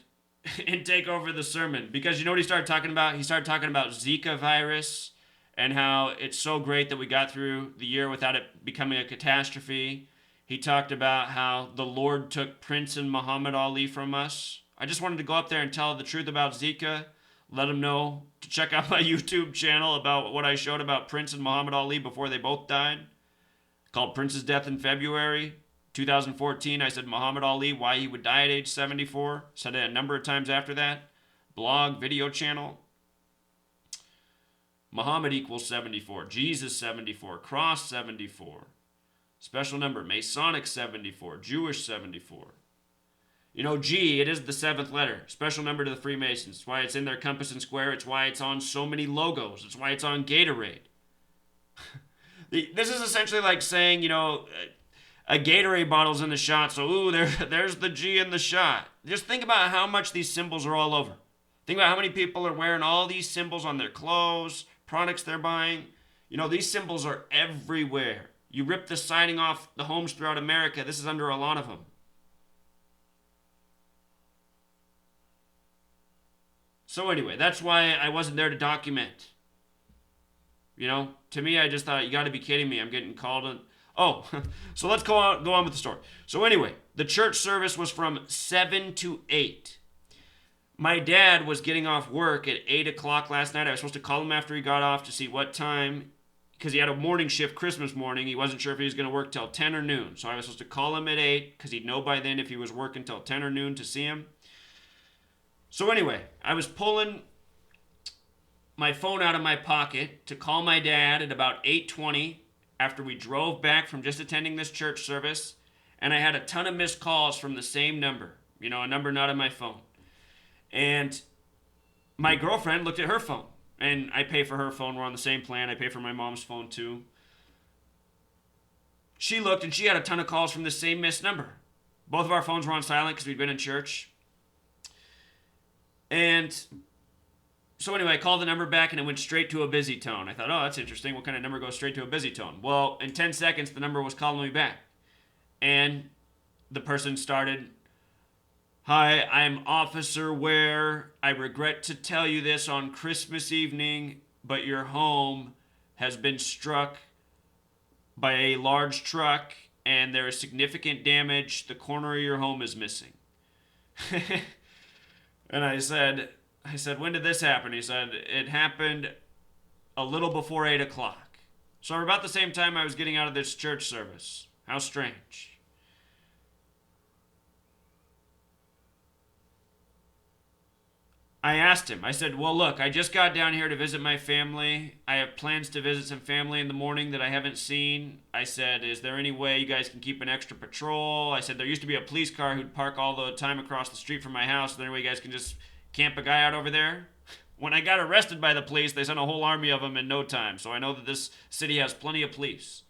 and take over the sermon. Because you know what he started talking about? He started talking about Zika virus and how it's so great that we got through the year without it becoming a catastrophe. He talked about how the Lord took Prince and Muhammad Ali from us. I just wanted to go up there and tell the truth about Zika, let them know to check out my YouTube channel about what I showed about Prince and Muhammad Ali before they both died, called Prince's Death in February 2014. I said Muhammad Ali, why he would die at age 74. Said it a number of times after that. Blog, video channel. Muhammad equals 74. Jesus 74. Cross 74. Special number, Masonic 74. Jewish 74. G, it is the seventh letter. Special number to the Freemasons. It's why it's in their compass and square. It's why it's on so many logos. It's why it's on Gatorade. This is essentially like saying, a Gatorade bottle's in the shot, so there's the G in the shot. Just think about how much these symbols are all over. Think about how many people are wearing all these symbols on their clothes, products they're buying. These symbols are everywhere. You rip the siding off the homes throughout America. This is under a lot of them. So anyway, that's why I wasn't there to document. You know, to me, I just thought, you got to be kidding me. I'm getting called on. Oh, so let's go on with the story. So anyway, the church service was from 7 to 8. My dad was getting off work at 8 o'clock last night. I was supposed to call him after he got off to see what time, because he had a morning shift Christmas morning. He wasn't sure if he was going to work till 10 or noon. So I was supposed to call him at 8 because he'd know by then if he was working till 10 or noon to see him. So anyway, I was pulling my phone out of my pocket to call my dad at about 8:20 after we drove back from just attending this church service, and I had a ton of missed calls from the same number, you know, a number not on my phone. And my girlfriend looked at her phone, and I pay for her phone. We're on the same plan. I pay for my mom's phone too. She looked, and she had a ton of calls from the same missed number. Both of our phones were on silent because we'd been in church. And so anyway, I called the number back and it went straight to a busy tone. I thought, oh, that's interesting. What kind of number goes straight to a busy tone? Well, in 10 seconds, the number was calling me back. And the person started, "Hi, I'm Officer Ware. I regret to tell you this on Christmas evening, but your home has been struck by a large truck and there is significant damage. The corner of your home is missing." And I said, "When did this happen?" He said, "It happened a little before 8 o'clock. So about the same time I was getting out of this church service. How strange." I asked him, I said, "Well, look, I just got down here to visit my family. I have plans to visit some family in the morning that I haven't seen." I said, "Is there any way you guys can keep an extra patrol?" I said, "There used to be a police car who'd park all the time across the street from my house. Is there any way you guys can just camp a guy out over there?" When I got arrested by the police, they sent a whole army of them in no time, so I know that this city has plenty of police.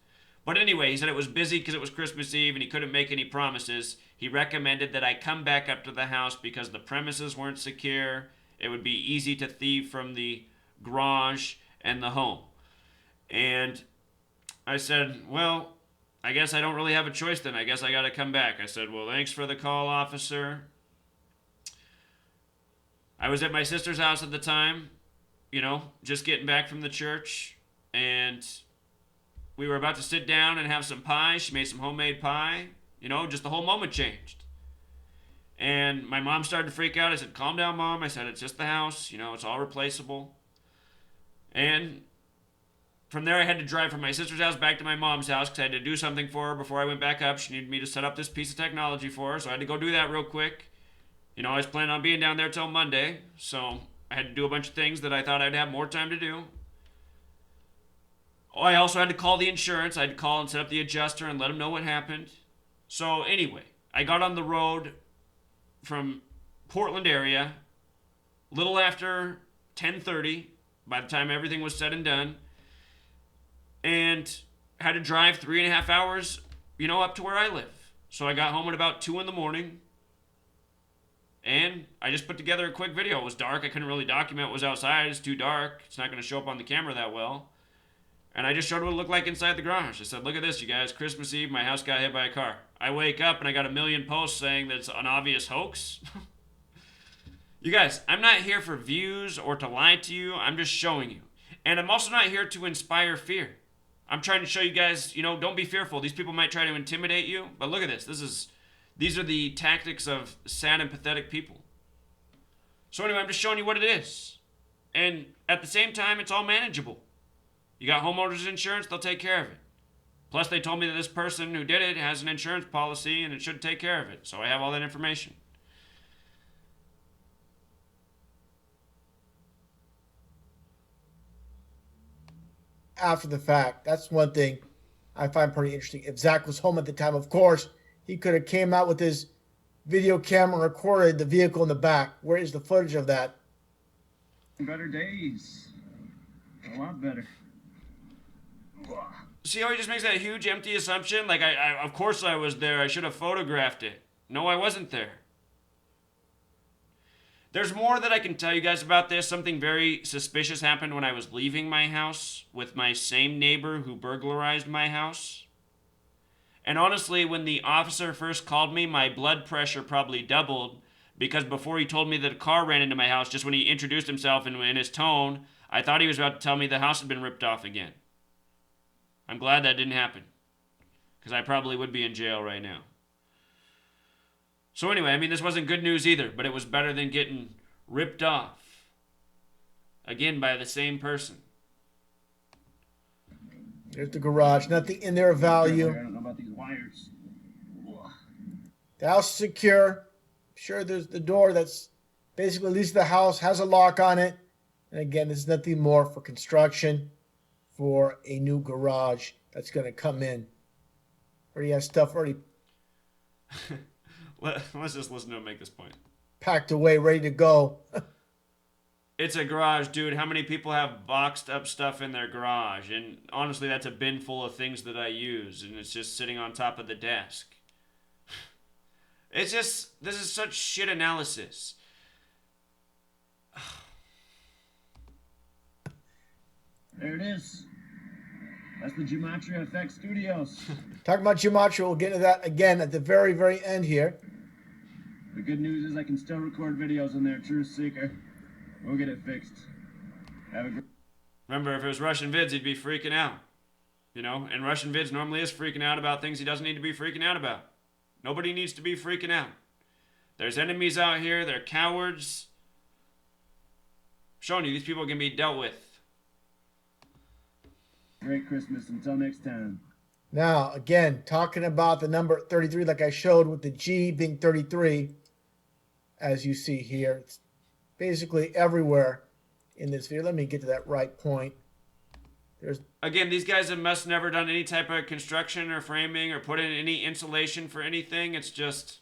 But anyway, he said it was busy because it was Christmas Eve and he couldn't make any promises. He recommended that I come back up to the house because the premises weren't secure. It would be easy to thieve from the garage and the home. And I said, "Well, I guess I don't really have a choice then. I guess I got to come back." I said, "Well, thanks for the call, officer." I was at my sister's house at the time, you know, just getting back from the church. And we were about to sit down and have some pie. She made some homemade pie. You know, just the whole moment changed. And my mom started to freak out. I said, "Calm down, Mom." I said, "It's just the house. You know, it's all replaceable." And from there, I had to drive from my sister's house back to my mom's house because I had to do something for her before I went back up. She needed me to set up this piece of technology for her, so I had to go do that real quick. You know, I was planning on being down there till Monday, so I had to do a bunch of things that I thought I'd have more time to do. Oh, I also had to call the insurance. I had to call and set up the adjuster and let them know what happened. So anyway, I got on the road from Portland area little after 10:30 by the time everything was said and done, and had to drive 3.5 hours, you know, up to where I live. So I got home at about 2 in the morning, and I just put together a quick video. It was dark. I couldn't really document what was outside. It's too dark. It's not going to show up on the camera that well. And I just showed what it looked like inside the garage. I said, "Look at this, you guys. Christmas Eve, my house got hit by a car." I wake up and I got a million posts saying that it's an obvious hoax. You guys, I'm not here for views or to lie to you. I'm just showing you. And I'm also not here to inspire fear. I'm trying to show you guys, you know, don't be fearful. These people might try to intimidate you. But look at this. These are the tactics of sad and pathetic people. So anyway, I'm just showing you what it is. And at the same time, it's all manageable. You got homeowners insurance, they'll take care of it. Plus, they told me that this person who did it has an insurance policy and it should take care of it. So I have all that information. After the fact, that's one thing I find pretty interesting. If Zach was home at the time, of course, he could have came out with his video camera and recorded the vehicle in the back. Where is the footage of that? Better days. A lot better. See how he just makes that huge empty assumption? Like, I of course I was there. I should have photographed it. No, I wasn't there. There's more that I can tell you guys about this. Something very suspicious happened when I was leaving my house with my same neighbor who burglarized my house. And honestly, when the officer first called me, my blood pressure probably doubled because before he told me that a car ran into my house, just when he introduced himself and in his tone, I thought he was about to tell me the house had been ripped off again. I'm glad that didn't happen, because I probably would be in jail right now. So anyway, I mean, this wasn't good news either, but it was better than getting ripped off again by the same person. There's the garage. Nothing in there of value. I don't know about these wires. The house is secure. Sure, there's the door that's basically leads to the house, has a lock on it. And again, there's nothing more for construction for a new garage that's going to come in. Already has stuff already Let's just listen to him make this point. packed away, ready to go. It's a garage, dude. How many people have boxed up stuff in their garage? And honestly, that's a bin full of things that I use, and it's just sitting on top of the desk. It's just, this is such shit analysis. There it is. That's the Gematria Effect Studios. Talking about gematria, we'll get into that again at the very, very end here. The good news is I can still record videos in there, Truth Seeker. We'll get it fixed. Have a great... Remember, if it was Russian Vids, he'd be freaking out. You know, and Russian Vids normally is freaking out about things he doesn't need to be freaking out about. Nobody needs to be freaking out. There's enemies out here. They're cowards. I'm showing you, these people can be dealt with. Great Christmas. Until next time. Now, again, talking about the number 33, like I showed with the G being 33, as you see here. It's basically everywhere in this video. Let me get to that right point. Again, these guys have must never done any type of construction or framing or put in any insulation for anything. It's just...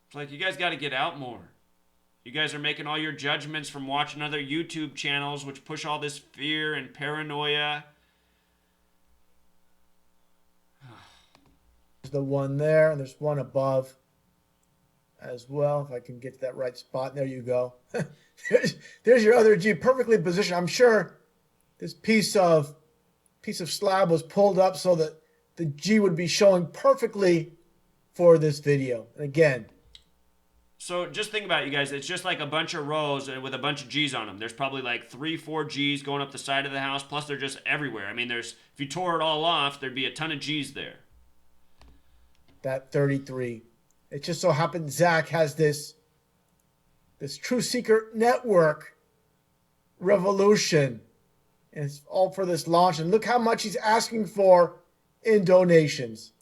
It's like, you guys got to get out more. You guys are making all your judgments from watching other YouTube channels which push all this fear and paranoia. There's the one there, and there's one above as well. If I can get to that right spot. There you go. there's your other G, perfectly positioned. I'm sure this piece of slab was pulled up so that the G would be showing perfectly for this video. And again, so just think about it, you guys. It's just like a bunch of rows with a bunch of G's on them. There's probably like 3-4 G's going up the side of the house. Plus, they're just everywhere. I mean, if you tore it all off, there'd be a ton of G's there. That 33. It just so happened Zach has this Truth Seeker network revolution. And it's all for this launch. And look how much he's asking for in donations.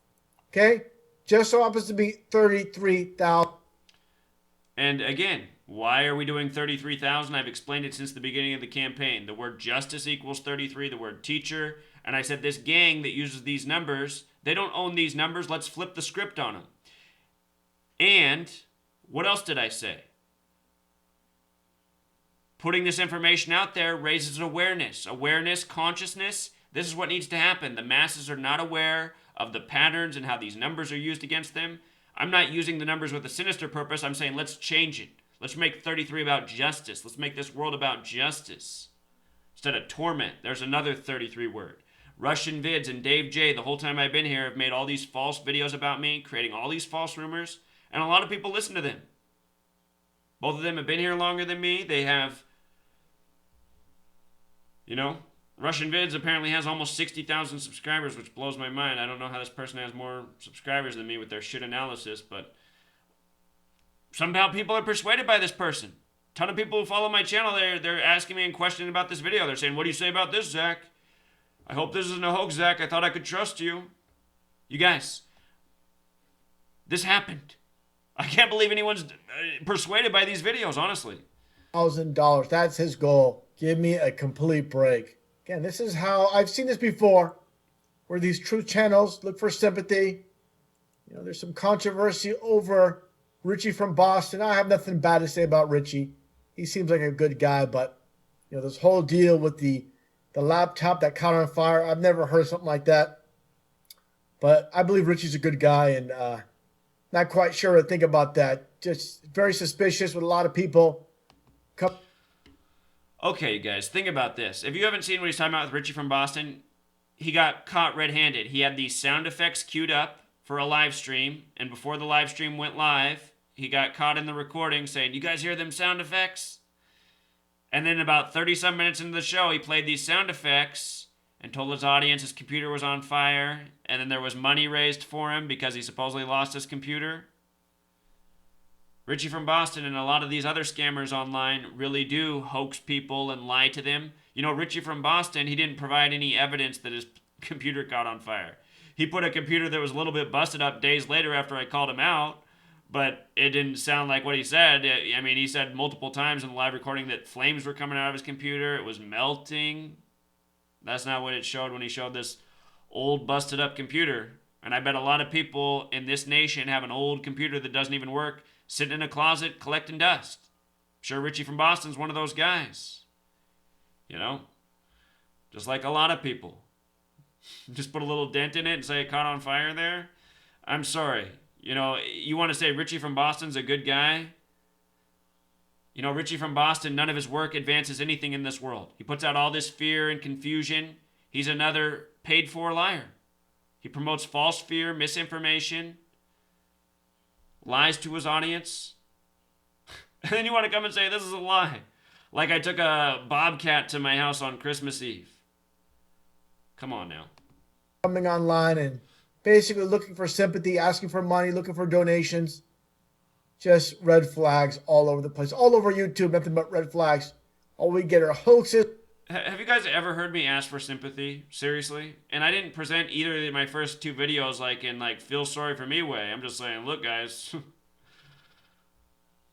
Okay? Just so happens to be 33,000. And again, why are we doing 33,000? I've explained it since the beginning of the campaign. The word justice equals 33, the word teacher. And I said this gang that uses these numbers, they don't own these numbers. Let's flip the script on them. And what else did I say? Putting this information out there raises awareness. Awareness, consciousness, this is what needs to happen. The masses are not aware of the patterns and how these numbers are used against them. I'm not using the numbers with a sinister purpose. I'm saying let's change it. Let's make 33 about justice. Let's make this world about justice instead of torment. There's another 33 word. Russian Vids and Dave J, the whole time I've been here, have made all these false videos about me, creating all these false rumors, and a lot of people listen to them. Both of them have been here longer than me. They have, you know, Russian Vids apparently has almost 60,000 subscribers, which blows my mind. I don't know how this person has more subscribers than me with their shit analysis, but somehow people are persuaded by this person. A ton of people who follow my channel, they're asking me and questioning about this video. They're saying, what do you say about this, Zach? I hope this isn't a hoax, Zach. I thought I could trust you. You guys, this happened. I can't believe anyone's persuaded by these videos, honestly. $1,000. That's his goal. Give me a complete break. Again, this is how I've seen this before, where these truth channels look for sympathy. You know, there's some controversy over Richie from Boston. I have nothing bad to say about Richie. He seems like a good guy, but you know, this whole deal with the laptop that caught on fire, I've never heard something like that. But I believe Richie's a good guy, and not quite sure what to think about that. Just very suspicious with a lot of people. Okay, you guys, think about this. If you haven't seen what he's talking about with Richie from Boston, he got caught red-handed. He had these sound effects queued up for a live stream, and before the live stream went live, he got caught in the recording saying, "You guys hear them sound effects?" And then about 30-some minutes into the show, he played these sound effects and told his audience his computer was on fire. And then there was money raised for him because he supposedly lost his computer. Richie from Boston and a lot of these other scammers online really do hoax people and lie to them. You know, Richie from Boston, he didn't provide any evidence that his computer caught on fire. He put a computer that was a little bit busted up days later after I called him out, but it didn't sound like what he said. I mean, he said multiple times in the live recording that flames were coming out of his computer. It was melting. That's not what it showed when he showed this old busted up computer. And I bet a lot of people in this nation have an old computer that doesn't even work, sitting in a closet collecting dust. I'm sure Richie from Boston's one of those guys. You know? Just like a lot of people. Just put a little dent in it and say it caught on fire there. I'm sorry. You know, you want to say Richie from Boston's a good guy? You know, Richie from Boston, none of his work advances anything in this world. He puts out all this fear and confusion. He's another paid-for liar. He promotes false fear, misinformation, lies to his audience. And then you want to come and say this is a lie. Like I took a bobcat to my house on Christmas Eve. Come on now. Coming online and basically looking for sympathy, asking for money, looking for donations. Just red flags all over the place. All over YouTube, nothing but red flags. All we get are hoaxes. Have you guys ever heard me ask for sympathy? Seriously? And I didn't present either of my first two videos like in like feel sorry for me way. I'm just saying, look guys.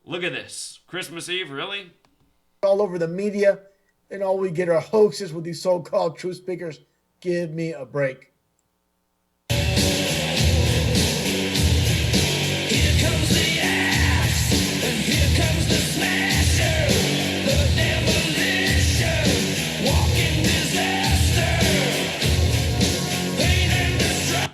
Look at this. Christmas Eve, really? All over the media. And all we get are hoaxes with these so-called truth speakers. Give me a break. Here comes the axe, and here comes the smasher, the demolition, walking disaster, pain and destruction.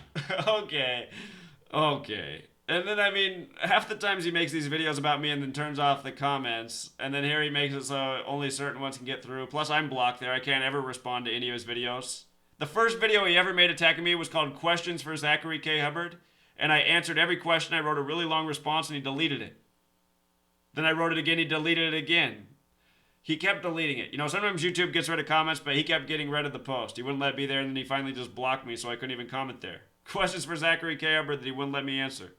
Okay. And then, I mean, half the times he makes these videos about me and then turns off the comments. And then here he makes it so only certain ones can get through. Plus, I'm blocked there. I can't ever respond to any of his videos. The first video he ever made attacking me was called Questions for Zachary K. Hubbard. And I answered every question. I wrote a really long response and he deleted it. Then I wrote it again. He deleted it again. He kept deleting it. You know, sometimes YouTube gets rid of comments, but he kept getting rid of the post. He wouldn't let it be there, and then he finally just blocked me so I couldn't even comment there. Questions for Zachary K. Hubbard that he wouldn't let me answer.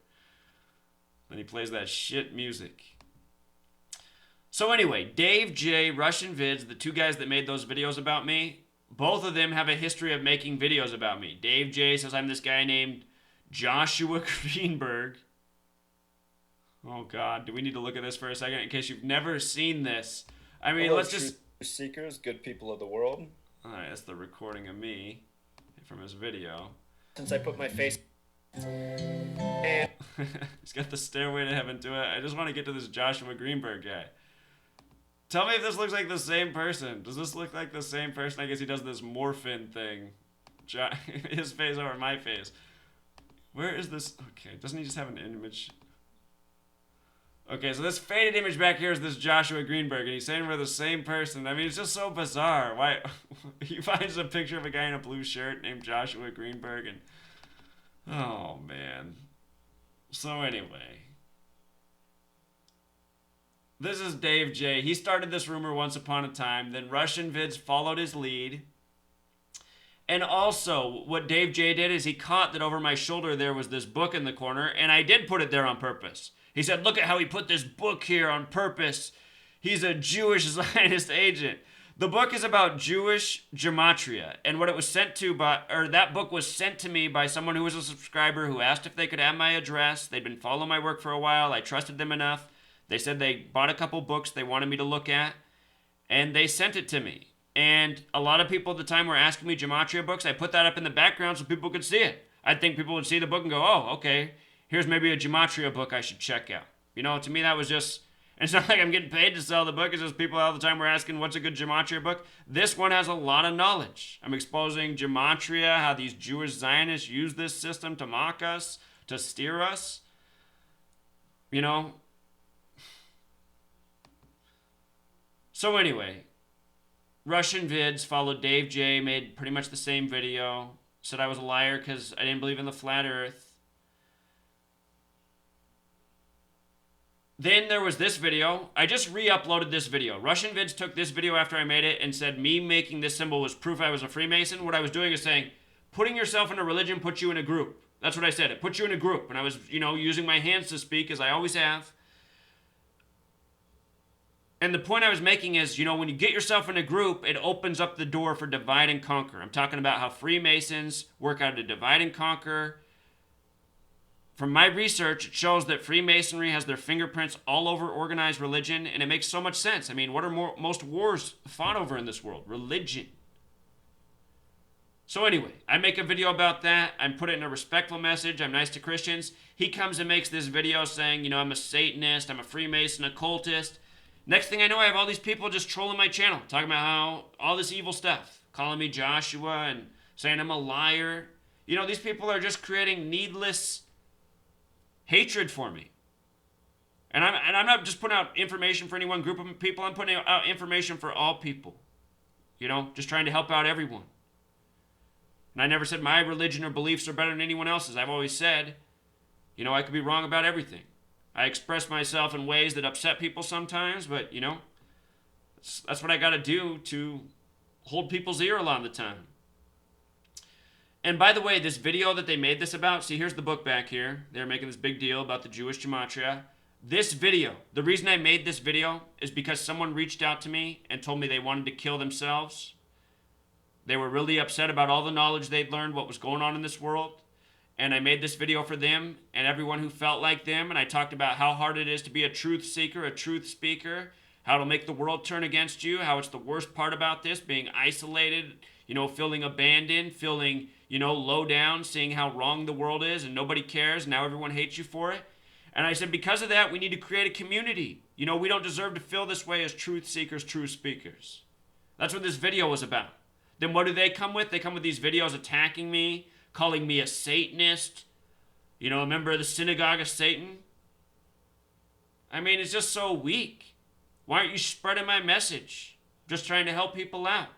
Then he plays that shit music. So anyway, Dave J, RussianVids, the two guys that made those videos about me, both of them have a history of making videos about me. Dave J says I'm this guy named Joshua Greenberg. Oh God, do we need to look at this for a second in case you've never seen this? I mean, Hello, let's just... truth seekers, good people of the world. Alright, that's the recording of me from his video. Since I put my face... And He's got the Stairway to Heaven to it. I just want to get to this Joshua Greenberg guy. Tell me if this looks like the same person. Does this look like the same person? I guess he does this morphin thing. His face over my face. Where is this? Okay, doesn't he just have an image? Okay, so this faded image back here is this Joshua Greenberg, and he's saying we're the same person. I mean, it's just so bizarre. Why? He finds a picture of a guy in a blue shirt named Joshua Greenberg, and... Oh, man. So anyway... This is Dave J. He started this rumor once upon a time. Then RussianVids followed his lead. And also, what Dave J did is he caught that over my shoulder there was this book in the corner, and I did put it there on purpose. He said, look at how he put this book here on purpose. He's a Jewish Zionist agent. The book is about Jewish gematria, and what it was sent to by, or that book was sent to me by someone who was a subscriber who asked if they could have my address. They'd been following my work for a while. I trusted them enough. They said they bought a couple books they wanted me to look at, and they sent it to me. And a lot of people at the time were asking me gematria books. I put that up in the background so people could see it. I think people would see the book and go, oh, okay, here's maybe a gematria book I should check out. You know, to me that was just, it's not like I'm getting paid to sell the book. It's just people all the time were asking what's a good gematria book. This one has a lot of knowledge. I'm exposing gematria, how these Jewish Zionists use this system to mock us, to steer us. You know, so anyway, RussianVids followed Dave J, made pretty much the same video, said I was a liar because I didn't believe in the flat earth. Then there was this video. I just re-uploaded this video. RussianVids took this video after I made it and said me making this symbol was proof I was a Freemason. What I was doing is saying, putting yourself in a religion puts you in a group. That's what I said. It puts you in a group. And I was, using my hands to speak, as I always have. And the point I was making is, when you get yourself in a group, it opens up the door for divide and conquer. I'm talking about how Freemasons work out to divide and conquer. From my research, it shows that Freemasonry has their fingerprints all over organized religion, and it makes so much sense. I mean, what are most wars fought over in this world? Religion. So anyway, I make a video about that. I put it in a respectful message. I'm nice to Christians. He comes and makes this video saying, I'm a Satanist, I'm a Freemason, occultist. Next thing I know, I have all these people just trolling my channel, talking about how all this evil stuff, calling me Joshua and saying I'm a liar. These people are just creating needless hatred for me. And I'm not just putting out information for any one group of people. I'm putting out information for all people. Just trying to help out everyone. And I never said my religion or beliefs are better than anyone else's. I've always said, I could be wrong about everything. I express myself in ways that upset people sometimes, but, that's what I got to do to hold people's ear a lot of the time. And by the way, this video that they made this about, see, here's the book back here. They're making this big deal about the Jewish gematria. This video, the reason I made this video is because someone reached out to me and told me they wanted to kill themselves. They were really upset about all the knowledge they'd learned, what was going on in this world. And I made this video for them and everyone who felt like them. And I talked about how hard it is to be a truth seeker, a truth speaker, how it'll make the world turn against you, how it's the worst part about this, being isolated, feeling abandoned, feeling, low down, seeing how wrong the world is and nobody cares. And now everyone hates you for it. And I said, because of that, we need to create a community. We don't deserve to feel this way as truth seekers, truth speakers. That's what this video was about. Then what do they come with? They come with these videos attacking me, calling me a Satanist, a member of the synagogue of Satan. I mean, it's just so weak. Why aren't you spreading my message? Just trying to help people out.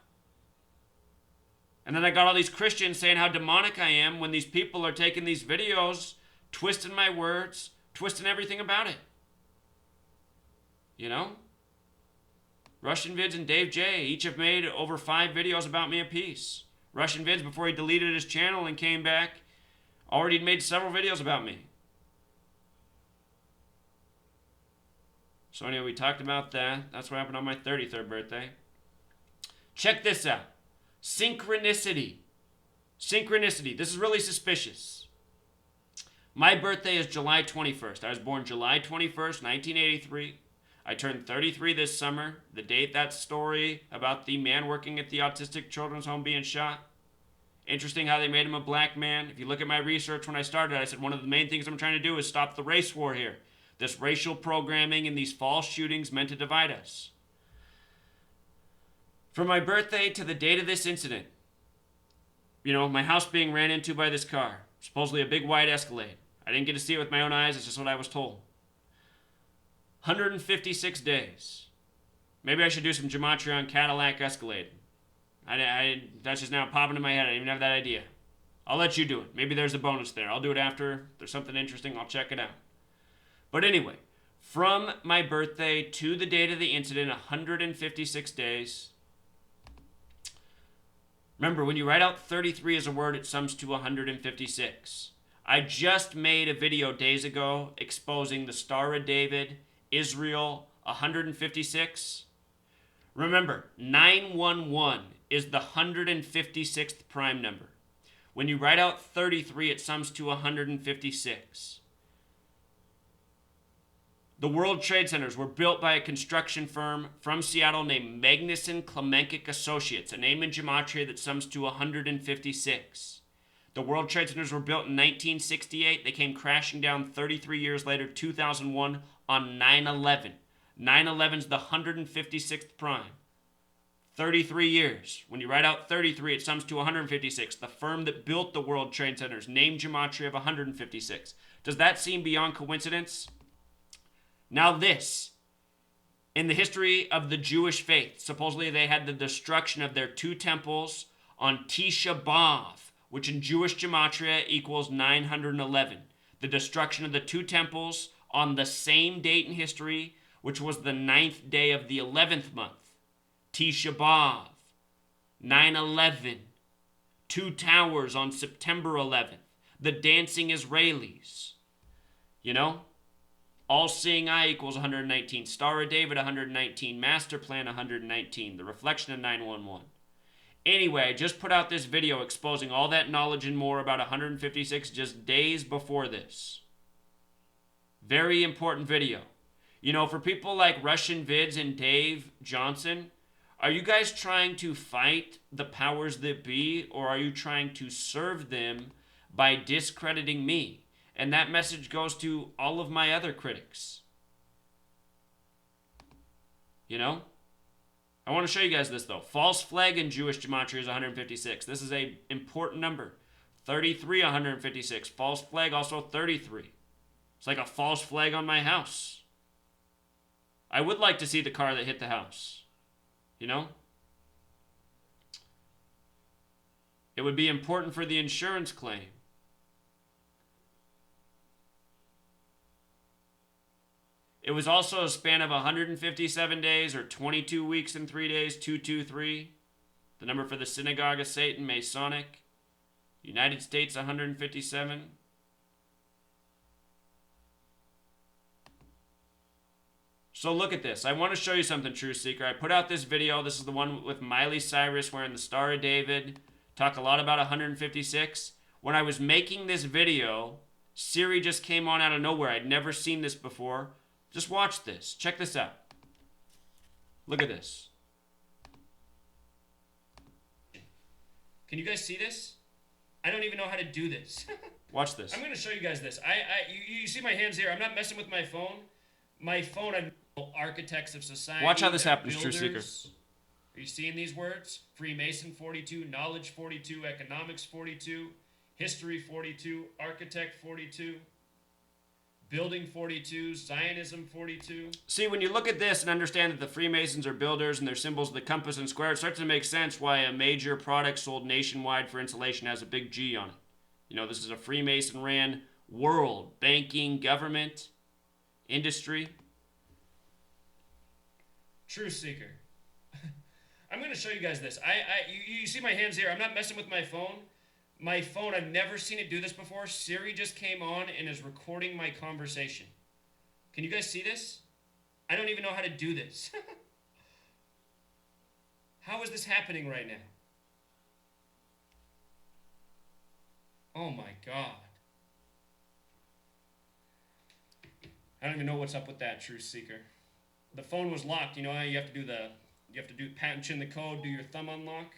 And then I got all these Christians saying how demonic I am when these people are taking these videos, twisting my words, twisting everything about it. RussianVids and Dave J each have made over 5 videos about me apiece. RussianVids, before he deleted his channel and came back, already made several videos about me. So anyway, we talked about that. That's what happened on my 33rd birthday. Check this out. Synchronicity. Synchronicity. This is really suspicious. My birthday is July 21st. I was born July 21st, 1983. I turned 33 this summer, the date that story about the man working at the autistic children's home being shot. Interesting how they made him a black man. If you look at my research when I started, I said one of the main things I'm trying to do is stop the race war here. This racial programming and these false shootings meant to divide us. From my birthday to the date of this incident, my house being ran into by this car, supposedly a big white Escalade. I didn't get to see it with my own eyes, it's just what I was told. 156 days. Maybe I should do some gematria on Cadillac Escalade. That's just now popping in my head. I didn't even have that idea. I'll let you do it. Maybe there's a bonus there. I'll do it after. If there's something interesting, I'll check it out. But anyway, from my birthday to the date of the incident, 156 days. Remember, when you write out 33 as a word, it sums to 156. I just made a video days ago exposing the Star of David, Israel, 156. Remember, 911 is the 156th prime number. When you write out 33, it sums to 156. The World Trade Centers were built by a construction firm from Seattle named Magnuson Klemenkic Associates, a name in gematria that sums to 156. The World Trade Centers were built in 1968. They came crashing down 33 years later, 2001, on 9/11. 9/11's the 156th prime. 33 years. When you write out 33, it sums to 156. The firm that built the World Trade Centers named gematria of 156. Does that seem beyond coincidence? Now this, in the history of the Jewish faith, supposedly they had the destruction of their 2 temples on Tisha B'Av, which in Jewish gematria equals 911. The destruction of the 2 temples on the same date in history, which was the 9th day of the 11th month. Tisha B'Av, 9/11, Two Towers on September 11th, the Dancing Israelis. You know? All-Seeing Eye equals 119. Star of David, 119. Master Plan, 119. The Reflection of 911. Anyway, I just put out this video exposing all that knowledge and more about 156 just days before this. Very important video. You know, for people like RussianVids and Dave Johnson, are you guys trying to fight the powers that be, or are you trying to serve them by discrediting me? And that message goes to all of my other critics. You know? I want to show you guys this, though. False flag in Jewish gematria is 156. This is an important number. 33, 156. False flag, also 33. It's like a false flag on my house. I would like to see the car that hit the house. You know? It would be important for the insurance claim. It was also a span of 157 days, or 22 weeks and 3 days, 223. The number for the Synagogue of Satan, Masonic. United States, 157. So look at this. I want to show you something, Truth Seeker. I put out this video. This is the one with Miley Cyrus wearing the Star of David. Talk a lot about 156. When I was making this video, Siri just came on out of nowhere. I'd never seen this before. Just watch this. Check this out. Look at this. Can you guys see this? I don't even know how to do this. Watch this. I'm going to show you guys this. You see my hands here. I'm not messing with my phone. My phone, I'm architects of society. Watch how this happens, Truth Seeker. Are you seeing these words? Freemason 42, knowledge 42, economics 42, history 42, architect 42. Building 42, Zionism 42. See, when you look at this and understand that the Freemasons are builders and their symbols, the compass and square, it starts to make sense why a major product sold nationwide for insulation has a big G on it. You know, this is a Freemason-ran world, banking, government, industry. Truth Seeker. I'm going to show you guys this. You see my hands here. I'm not messing with my phone. My phone, I've never seen it do this before. Siri just came on and is recording my conversation. Can you guys see this? I don't even know how to do this. How is this happening right now? Oh my God. I don't even know what's up with that, Truth Seeker. The phone was locked. You know how you have to do punch in the code, do your thumb unlock.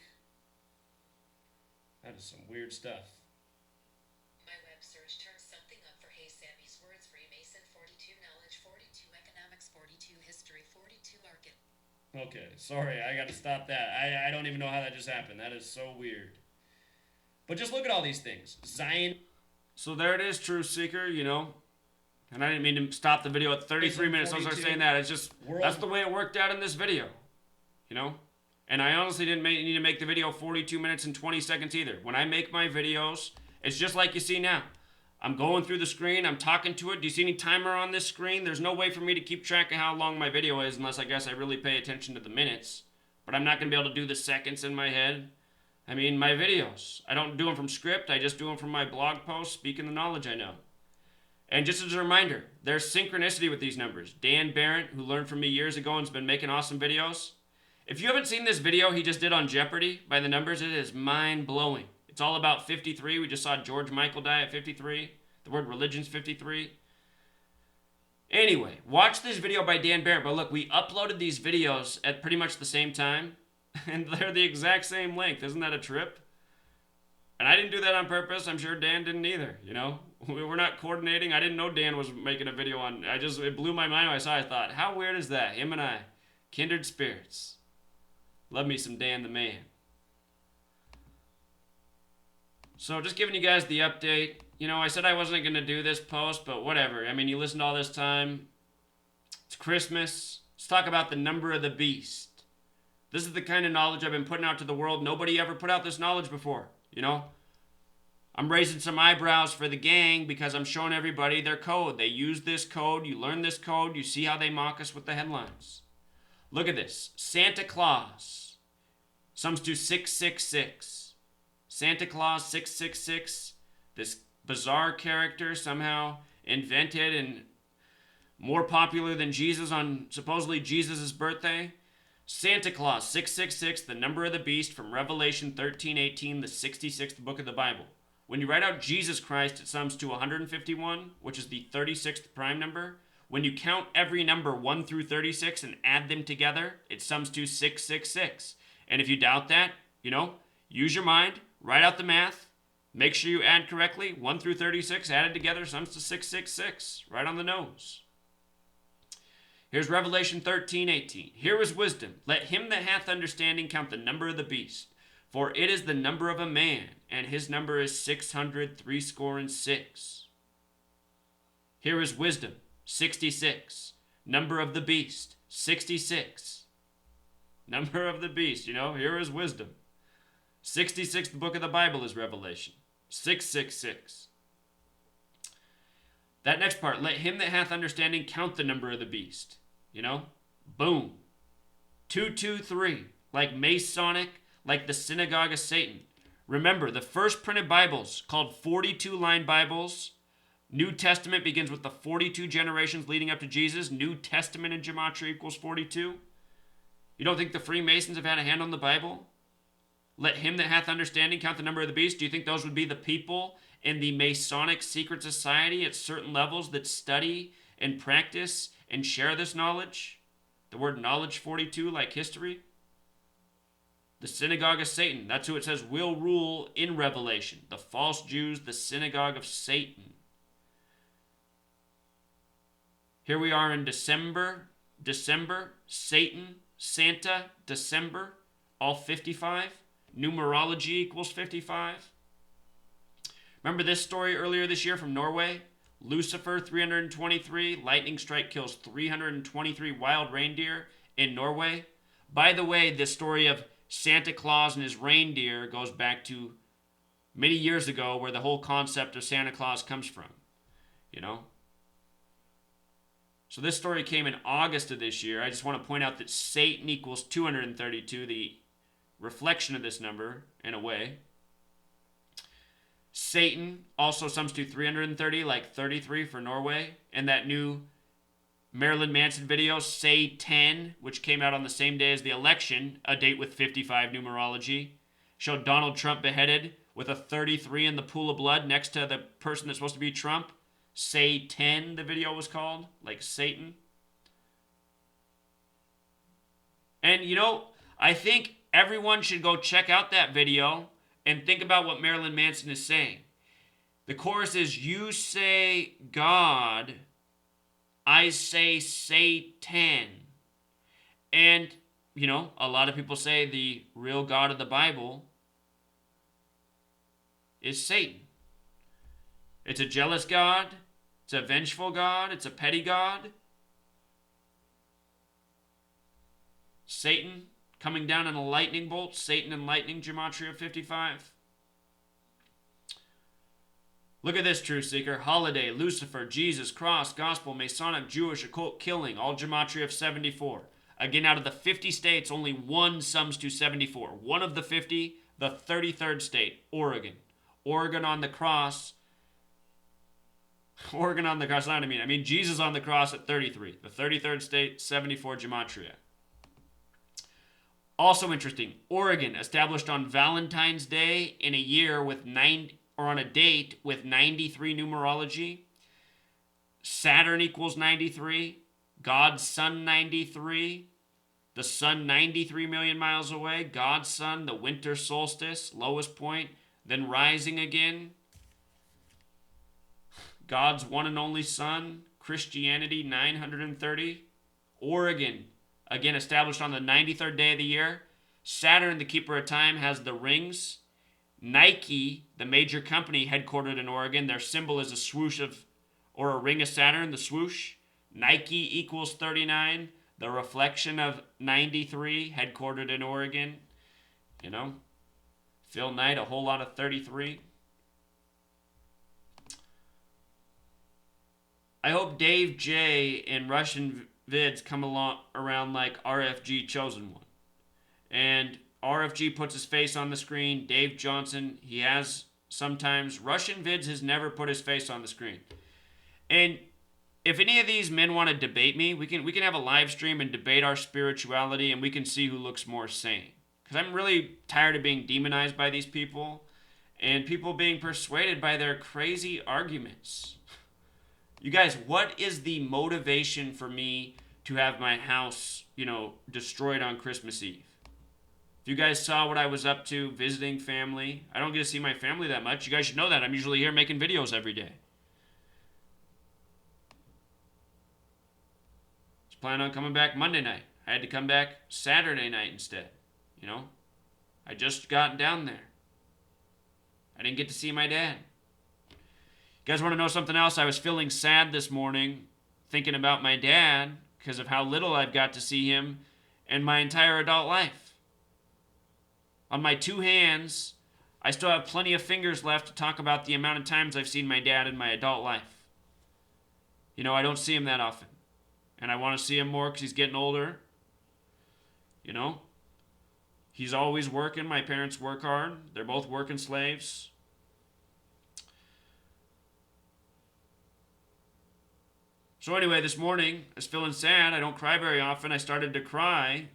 That is some weird stuff. My web search turns something up for Hey Sammy's words. Freemason 42, knowledge 42, economics 42, history 42, architect. Okay, sorry, I got to stop that. I don't even know how that just happened. That is so weird. But just look at all these things. Zion. So there it is, Truth Seeker, you know. And I didn't mean to stop the video at 33 minutes. I'll start saying that. It's just, that's the way it worked out in this video. You know? And I honestly didn't need to make the video 42 minutes and 20 seconds either. When I make my videos, it's just like you see now. I'm going through the screen. I'm talking to it. Do you see any timer on this screen? There's no way for me to keep track of how long my video is unless I guess I really pay attention to the minutes. But I'm not going to be able to do the seconds in my head. I mean, my videos. I don't do them from script. I just do them from my blog posts, speaking the knowledge I know. And just as a reminder, there's synchronicity with these numbers. Dan Barrett, who learned from me years ago and has been making awesome videos. If you haven't seen this video he just did on Jeopardy by the numbers, it is mind-blowing. It's all about 53. We just saw George Michael die at 53. The word religion's 53. Anyway, watch this video by Dan Barrett. But look, we uploaded these videos at pretty much the same time. And they're the exact same length. Isn't that a trip? And I didn't do that on purpose. I'm sure Dan didn't either, you know? We're not coordinating. I didn't know Dan was making a video on... It blew my mind when I saw it. I thought, how weird is that? Him and I, kindred spirits. Love me some Dan the man. So just giving you guys the update. You know, I said I wasn't going to do this post, but whatever. I mean, you listened all this time. It's Christmas. Let's talk about the number of the beast. This is the kind of knowledge I've been putting out to the world. Nobody ever put out this knowledge before, you know? I'm raising some eyebrows for the gang because I'm showing everybody their code. They use this code. You learn this code. You see how they mock us with the headlines. Look at this. Santa Claus sums to 666. Santa Claus 666. This bizarre character somehow invented and more popular than Jesus on supposedly Jesus' birthday. Santa Claus 666, the number of the beast from Revelation 13:18, the 66th book of the Bible. When you write out Jesus Christ, it sums to 151, which is the 36th prime number. When you count every number 1 through 36 and add them together, it sums to 666. And if you doubt that, use your mind, write out the math, make sure you add correctly. 1 through 36 added together sums to 666, right on the nose. Here's Revelation 13:18. Here is wisdom. Let him that hath understanding count the number of the beast, for it is the number of a man, and his number is 666. Here is wisdom. 66. Number of the beast. 66. Number of the beast. Here is wisdom. 66th book of the Bible is Revelation. 666. That next part, let him that hath understanding count the number of the beast. Boom. 223, like Masonic, like the synagogue of Satan. Remember, the first printed Bibles, called 42-line Bibles, New Testament begins with the 42 generations leading up to Jesus. New Testament in gematria equals 42. You don't think the Freemasons have had a hand on the Bible? Let him that hath understanding count the number of the beast. Do you think those would be the people in the Masonic secret society at certain levels that study and practice and share this knowledge? The word knowledge 42, like history. The synagogue of Satan, that's who it says will rule in Revelation. The false Jews, the synagogue of Satan. Here we are in December, Satan, Santa, December, all 55. Numerology equals 55. Remember this story earlier this year from Norway? Lucifer, 323. Lightning strike kills 323 wild reindeer in Norway. By the way, the story of Santa Claus and his reindeer goes back to many years ago, where the whole concept of Santa Claus comes from. So this story came in August of this year. I just want to point out that Satan equals 232, the reflection of this number in a way. Satan also sums to 330, like 33 for Norway. And that new Marilyn Manson video, Say 10, which came out on the same day as the election, a date with 55 numerology, showed Donald Trump beheaded with a 33 in the pool of blood next to the person that's supposed to be Trump. Say 10, the video was called, like Satan. And I think everyone should go check out that video and think about what Marilyn Manson is saying. The chorus is, you say God, I say Satan. And, a lot of people say the real God of the Bible is Satan. It's a jealous God. It's a vengeful God. It's a petty God. Satan coming down in a lightning bolt. Satan and lightning, gematria 55. Look at this, Truth Seeker. Holiday, Lucifer, Jesus, cross, gospel, Masonic, Jewish, occult, killing. All gematria of 74. Again, out of the 50 states, only one sums to 74. One of the 50, the 33rd state, Oregon. Oregon on the cross. Oregon on the cross. I mean Jesus on the cross at 33. The 33rd state, 74 gematria. Also interesting, Oregon established on Valentine's Day in a year with on a date with 93 numerology. Saturn equals 93. God's sun 93. The sun 93 million miles away. God's sun, the winter solstice, lowest point, then rising again. God's one and only Son, Christianity 930. Oregon, again established on the 93rd day of the year. Saturn, the keeper of time, has the rings. Nike, the major company headquartered in Oregon, their symbol is a swoosh or a ring of Saturn, the swoosh. Nike equals 39. The reflection of 93, headquartered in Oregon. Phil Knight, a whole lot of 33. I hope Dave J and Russian Vids come along around like RFG Chosen One. And RFG puts his face on the screen. Dave Johnson, he has sometimes. Russian Vids has never put his face on the screen. And if any of these men want to debate me, we can have a live stream and debate our spirituality, and we can see who looks more sane. Because I'm really tired of being demonized by these people and people being persuaded by their crazy arguments. You guys, what is the motivation for me to have my house, destroyed on Christmas Eve? If you guys saw what I was up to, visiting family, I don't get to see my family that much. You guys should know that. I'm usually here making videos every day. Just plan on coming back Monday night. I had to come back Saturday night instead. I just got down there. I didn't get to see my dad. You guys want to know something else? I was feeling sad this morning thinking about my dad because of how little I've got to see him in my entire adult life. On my 2 hands, I still have plenty of fingers left to talk about the amount of times I've seen my dad in my adult life. I don't see him that often. And I want to see him more because he's getting older. He's always working. My parents work hard. They're both working slaves. So anyway, this morning, I was feeling sad. I don't cry very often. I started to cry.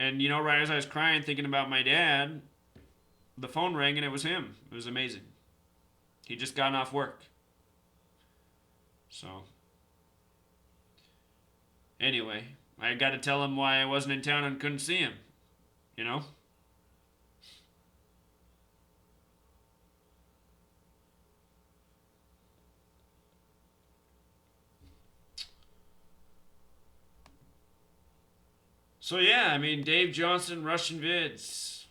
And, right as I was crying, thinking about my dad, the phone rang and it was him. It was amazing. He just gotten off work. So, anyway, I got to tell him why I wasn't in town and couldn't see him. So yeah, Dave Johnson, Russian Vids.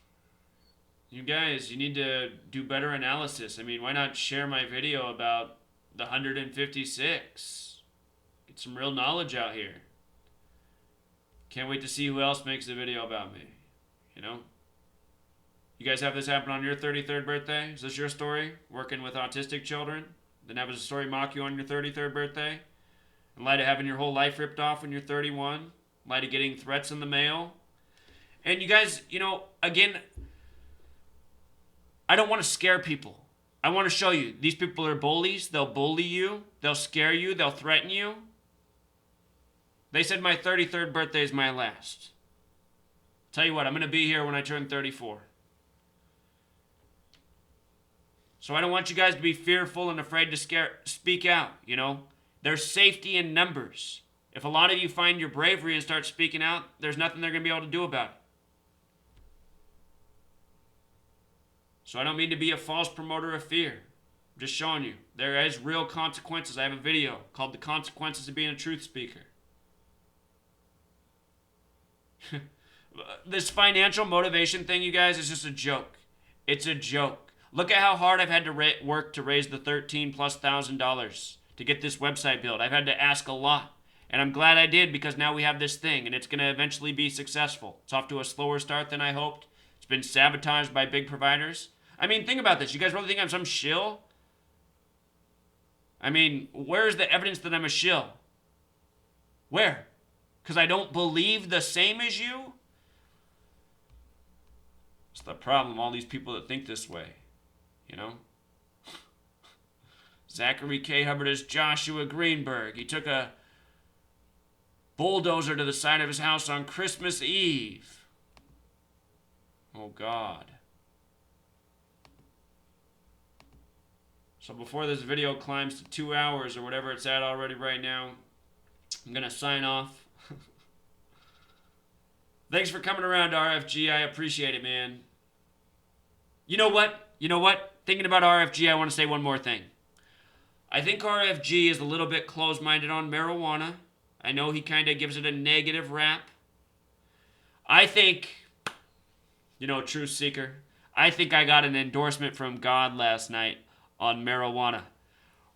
You guys, you need to do better analysis. Why not share my video about the 156? Get some real knowledge out here. Can't wait to see who else makes a video about me. You guys have this happen on your 33rd birthday? Is this your story? Working with autistic children? Then have a story mock you on your 33rd birthday? In light of having your whole life ripped off when you're 31? In light of getting threats in the mail? And you guys, again, I don't want to scare people. I want to show you. These people are bullies. They'll bully you. They'll scare you. They'll threaten you. They said my 33rd birthday is my last. Tell you what, I'm going to be here when I turn 34. So I don't want you guys to be fearful and afraid to speak out, There's safety in numbers. If a lot of you find your bravery and start speaking out, there's nothing they're going to be able to do about it. So I don't mean to be a false promoter of fear. I'm just showing you. There is real consequences. I have a video called The Consequences of Being a Truth Speaker. This financial motivation thing, you guys, is just a joke. It's a joke. Look at how hard I've had to work to raise the $13,000+ to get this website built. I've had to ask a lot. And I'm glad I did because now we have this thing and it's going to eventually be successful. It's off to a slower start than I hoped. It's been sabotaged by big providers. Think about this. You guys really think I'm some shill? Where's the evidence that I'm a shill? Where? Because I don't believe the same as you? It's the problem, all these people that think this way. Zachary K. Hubbard is Joshua Greenberg. He took a bulldozer to the side of his house on Christmas Eve. Oh, God. So before this video climbs to 2 hours or whatever it's at already right now, I'm going to sign off. Thanks for coming around, RFG. I appreciate it, man. You know what? Thinking about RFG, I want to say one more thing. I think RFG is a little bit closed-minded on marijuana. I know he kind of gives it a negative rap. I think, truth seeker, I think I got an endorsement from God last night on marijuana.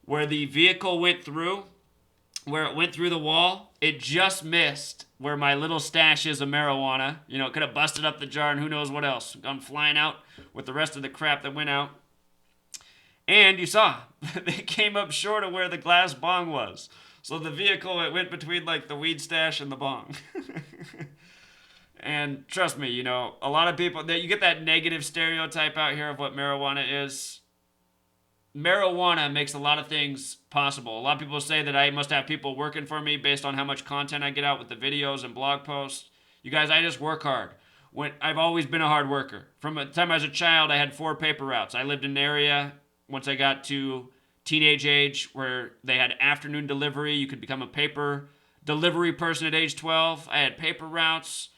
Where the vehicle went through, where it went through the wall, it just missed where my little stash is of marijuana. It could have busted up the jar and who knows what else. Gone flying out with the rest of the crap that went out. And you saw, they came up short of where the glass bong was. So the vehicle, it went between like the weed stash and the bong. And trust me, a lot of people, you get that negative stereotype out here of what marijuana is. Marijuana makes a lot of things possible. A lot of people say that I must have people working for me based on how much content I get out with the videos and blog posts. You guys, I just work hard. I've always been a hard worker. From the time I was a child, I had 4 paper routes. I lived in an area, once I got to teenage age, where they had afternoon delivery. You could become a paper delivery person at age 12. I had paper routes,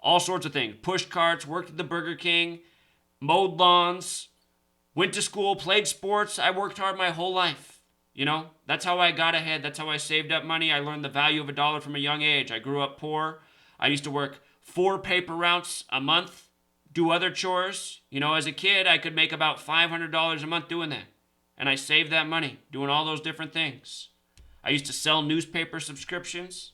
all sorts of things. Pushed carts, worked at the Burger King, mowed lawns, went to school, played sports. I worked hard my whole life. That's how I got ahead. That's how I saved up money. I learned the value of a dollar from a young age. I grew up poor. I used to work 4 paper routes a month, do other chores. As a kid, I could make about $500 a month doing that. And I saved that money doing all those different things. I used to sell newspaper subscriptions.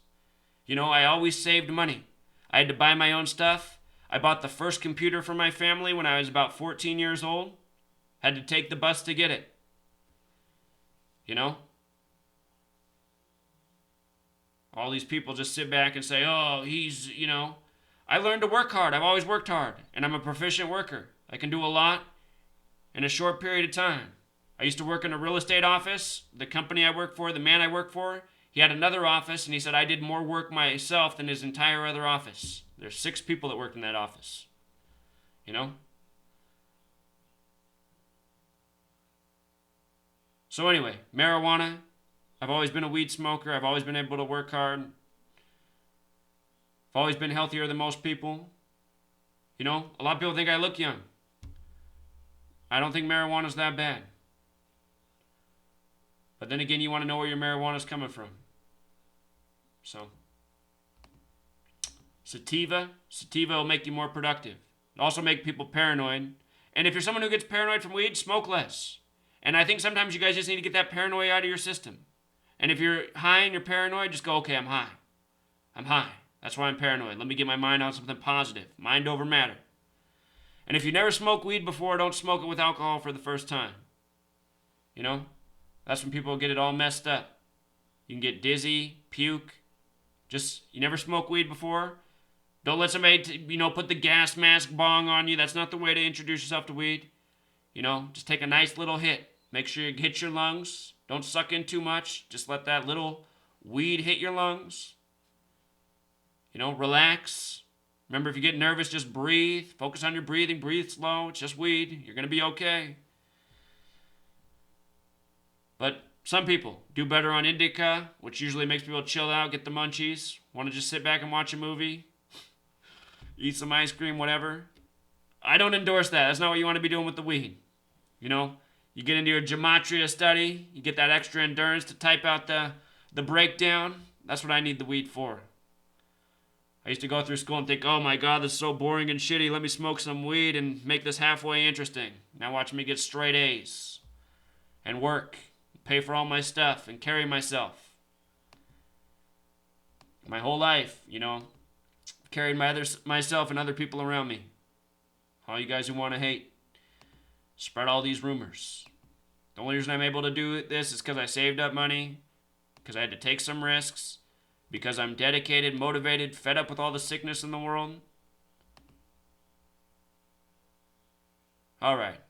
I always saved money. I had to buy my own stuff. I bought the first computer for my family when I was about 14 years old. Had to take the bus to get it. All these people just sit back and say, oh, I learned to work hard. I've always worked hard. And I'm a proficient worker. I can do a lot in a short period of time. I used to work in a real estate office. The company I work for, the man I work for, he had another office, and he said I did more work myself than his entire other office. There's 6 people that worked in that office. So anyway, marijuana. I've always been a weed smoker. I've always been able to work hard. I've always been healthier than most people. A lot of people think I look young. I don't think marijuana's that bad. But then again, you want to know where your marijuana's coming from. So, sativa will make you more productive. It'll also make people paranoid. And if you're someone who gets paranoid from weed, smoke less. And I think sometimes you guys just need to get that paranoia out of your system. And if you're high and you're paranoid, just go, okay, I'm high. I'm high. That's why I'm paranoid. Let me get my mind on something positive. Mind over matter. And if you never smoked weed before, don't smoke it with alcohol for the first time. That's when people get it all messed up. You can get dizzy, puke. You never smoked weed before? Don't let somebody, put the gas mask bong on you. That's not the way to introduce yourself to weed. Just take a nice little hit. Make sure you hit your lungs. Don't suck in too much. Just let that little weed hit your lungs. Relax. Remember, if you get nervous, just breathe. Focus on your breathing. Breathe slow. It's just weed. You're going to be okay. But some people do better on indica, which usually makes people chill out, get the munchies, want to just sit back and watch a movie, eat some ice cream, whatever. I don't endorse that. That's not what you want to be doing with the weed. You get into your gematria study, you get that extra endurance to type out the breakdown. That's what I need the weed for. I used to go through school and think, oh my God, this is so boring and shitty. Let me smoke some weed and make this halfway interesting. Now watch me get straight A's and work, pay for all my stuff, and carry myself. My whole life, carried myself and other people around me. All you guys who want to hate, spread all these rumors. The only reason I'm able to do this is because I saved up money, because I had to take some risks, because I'm dedicated, motivated, fed up with all the sickness in the world. All right.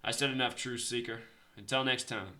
I said enough, Truth Seeker. Until next time.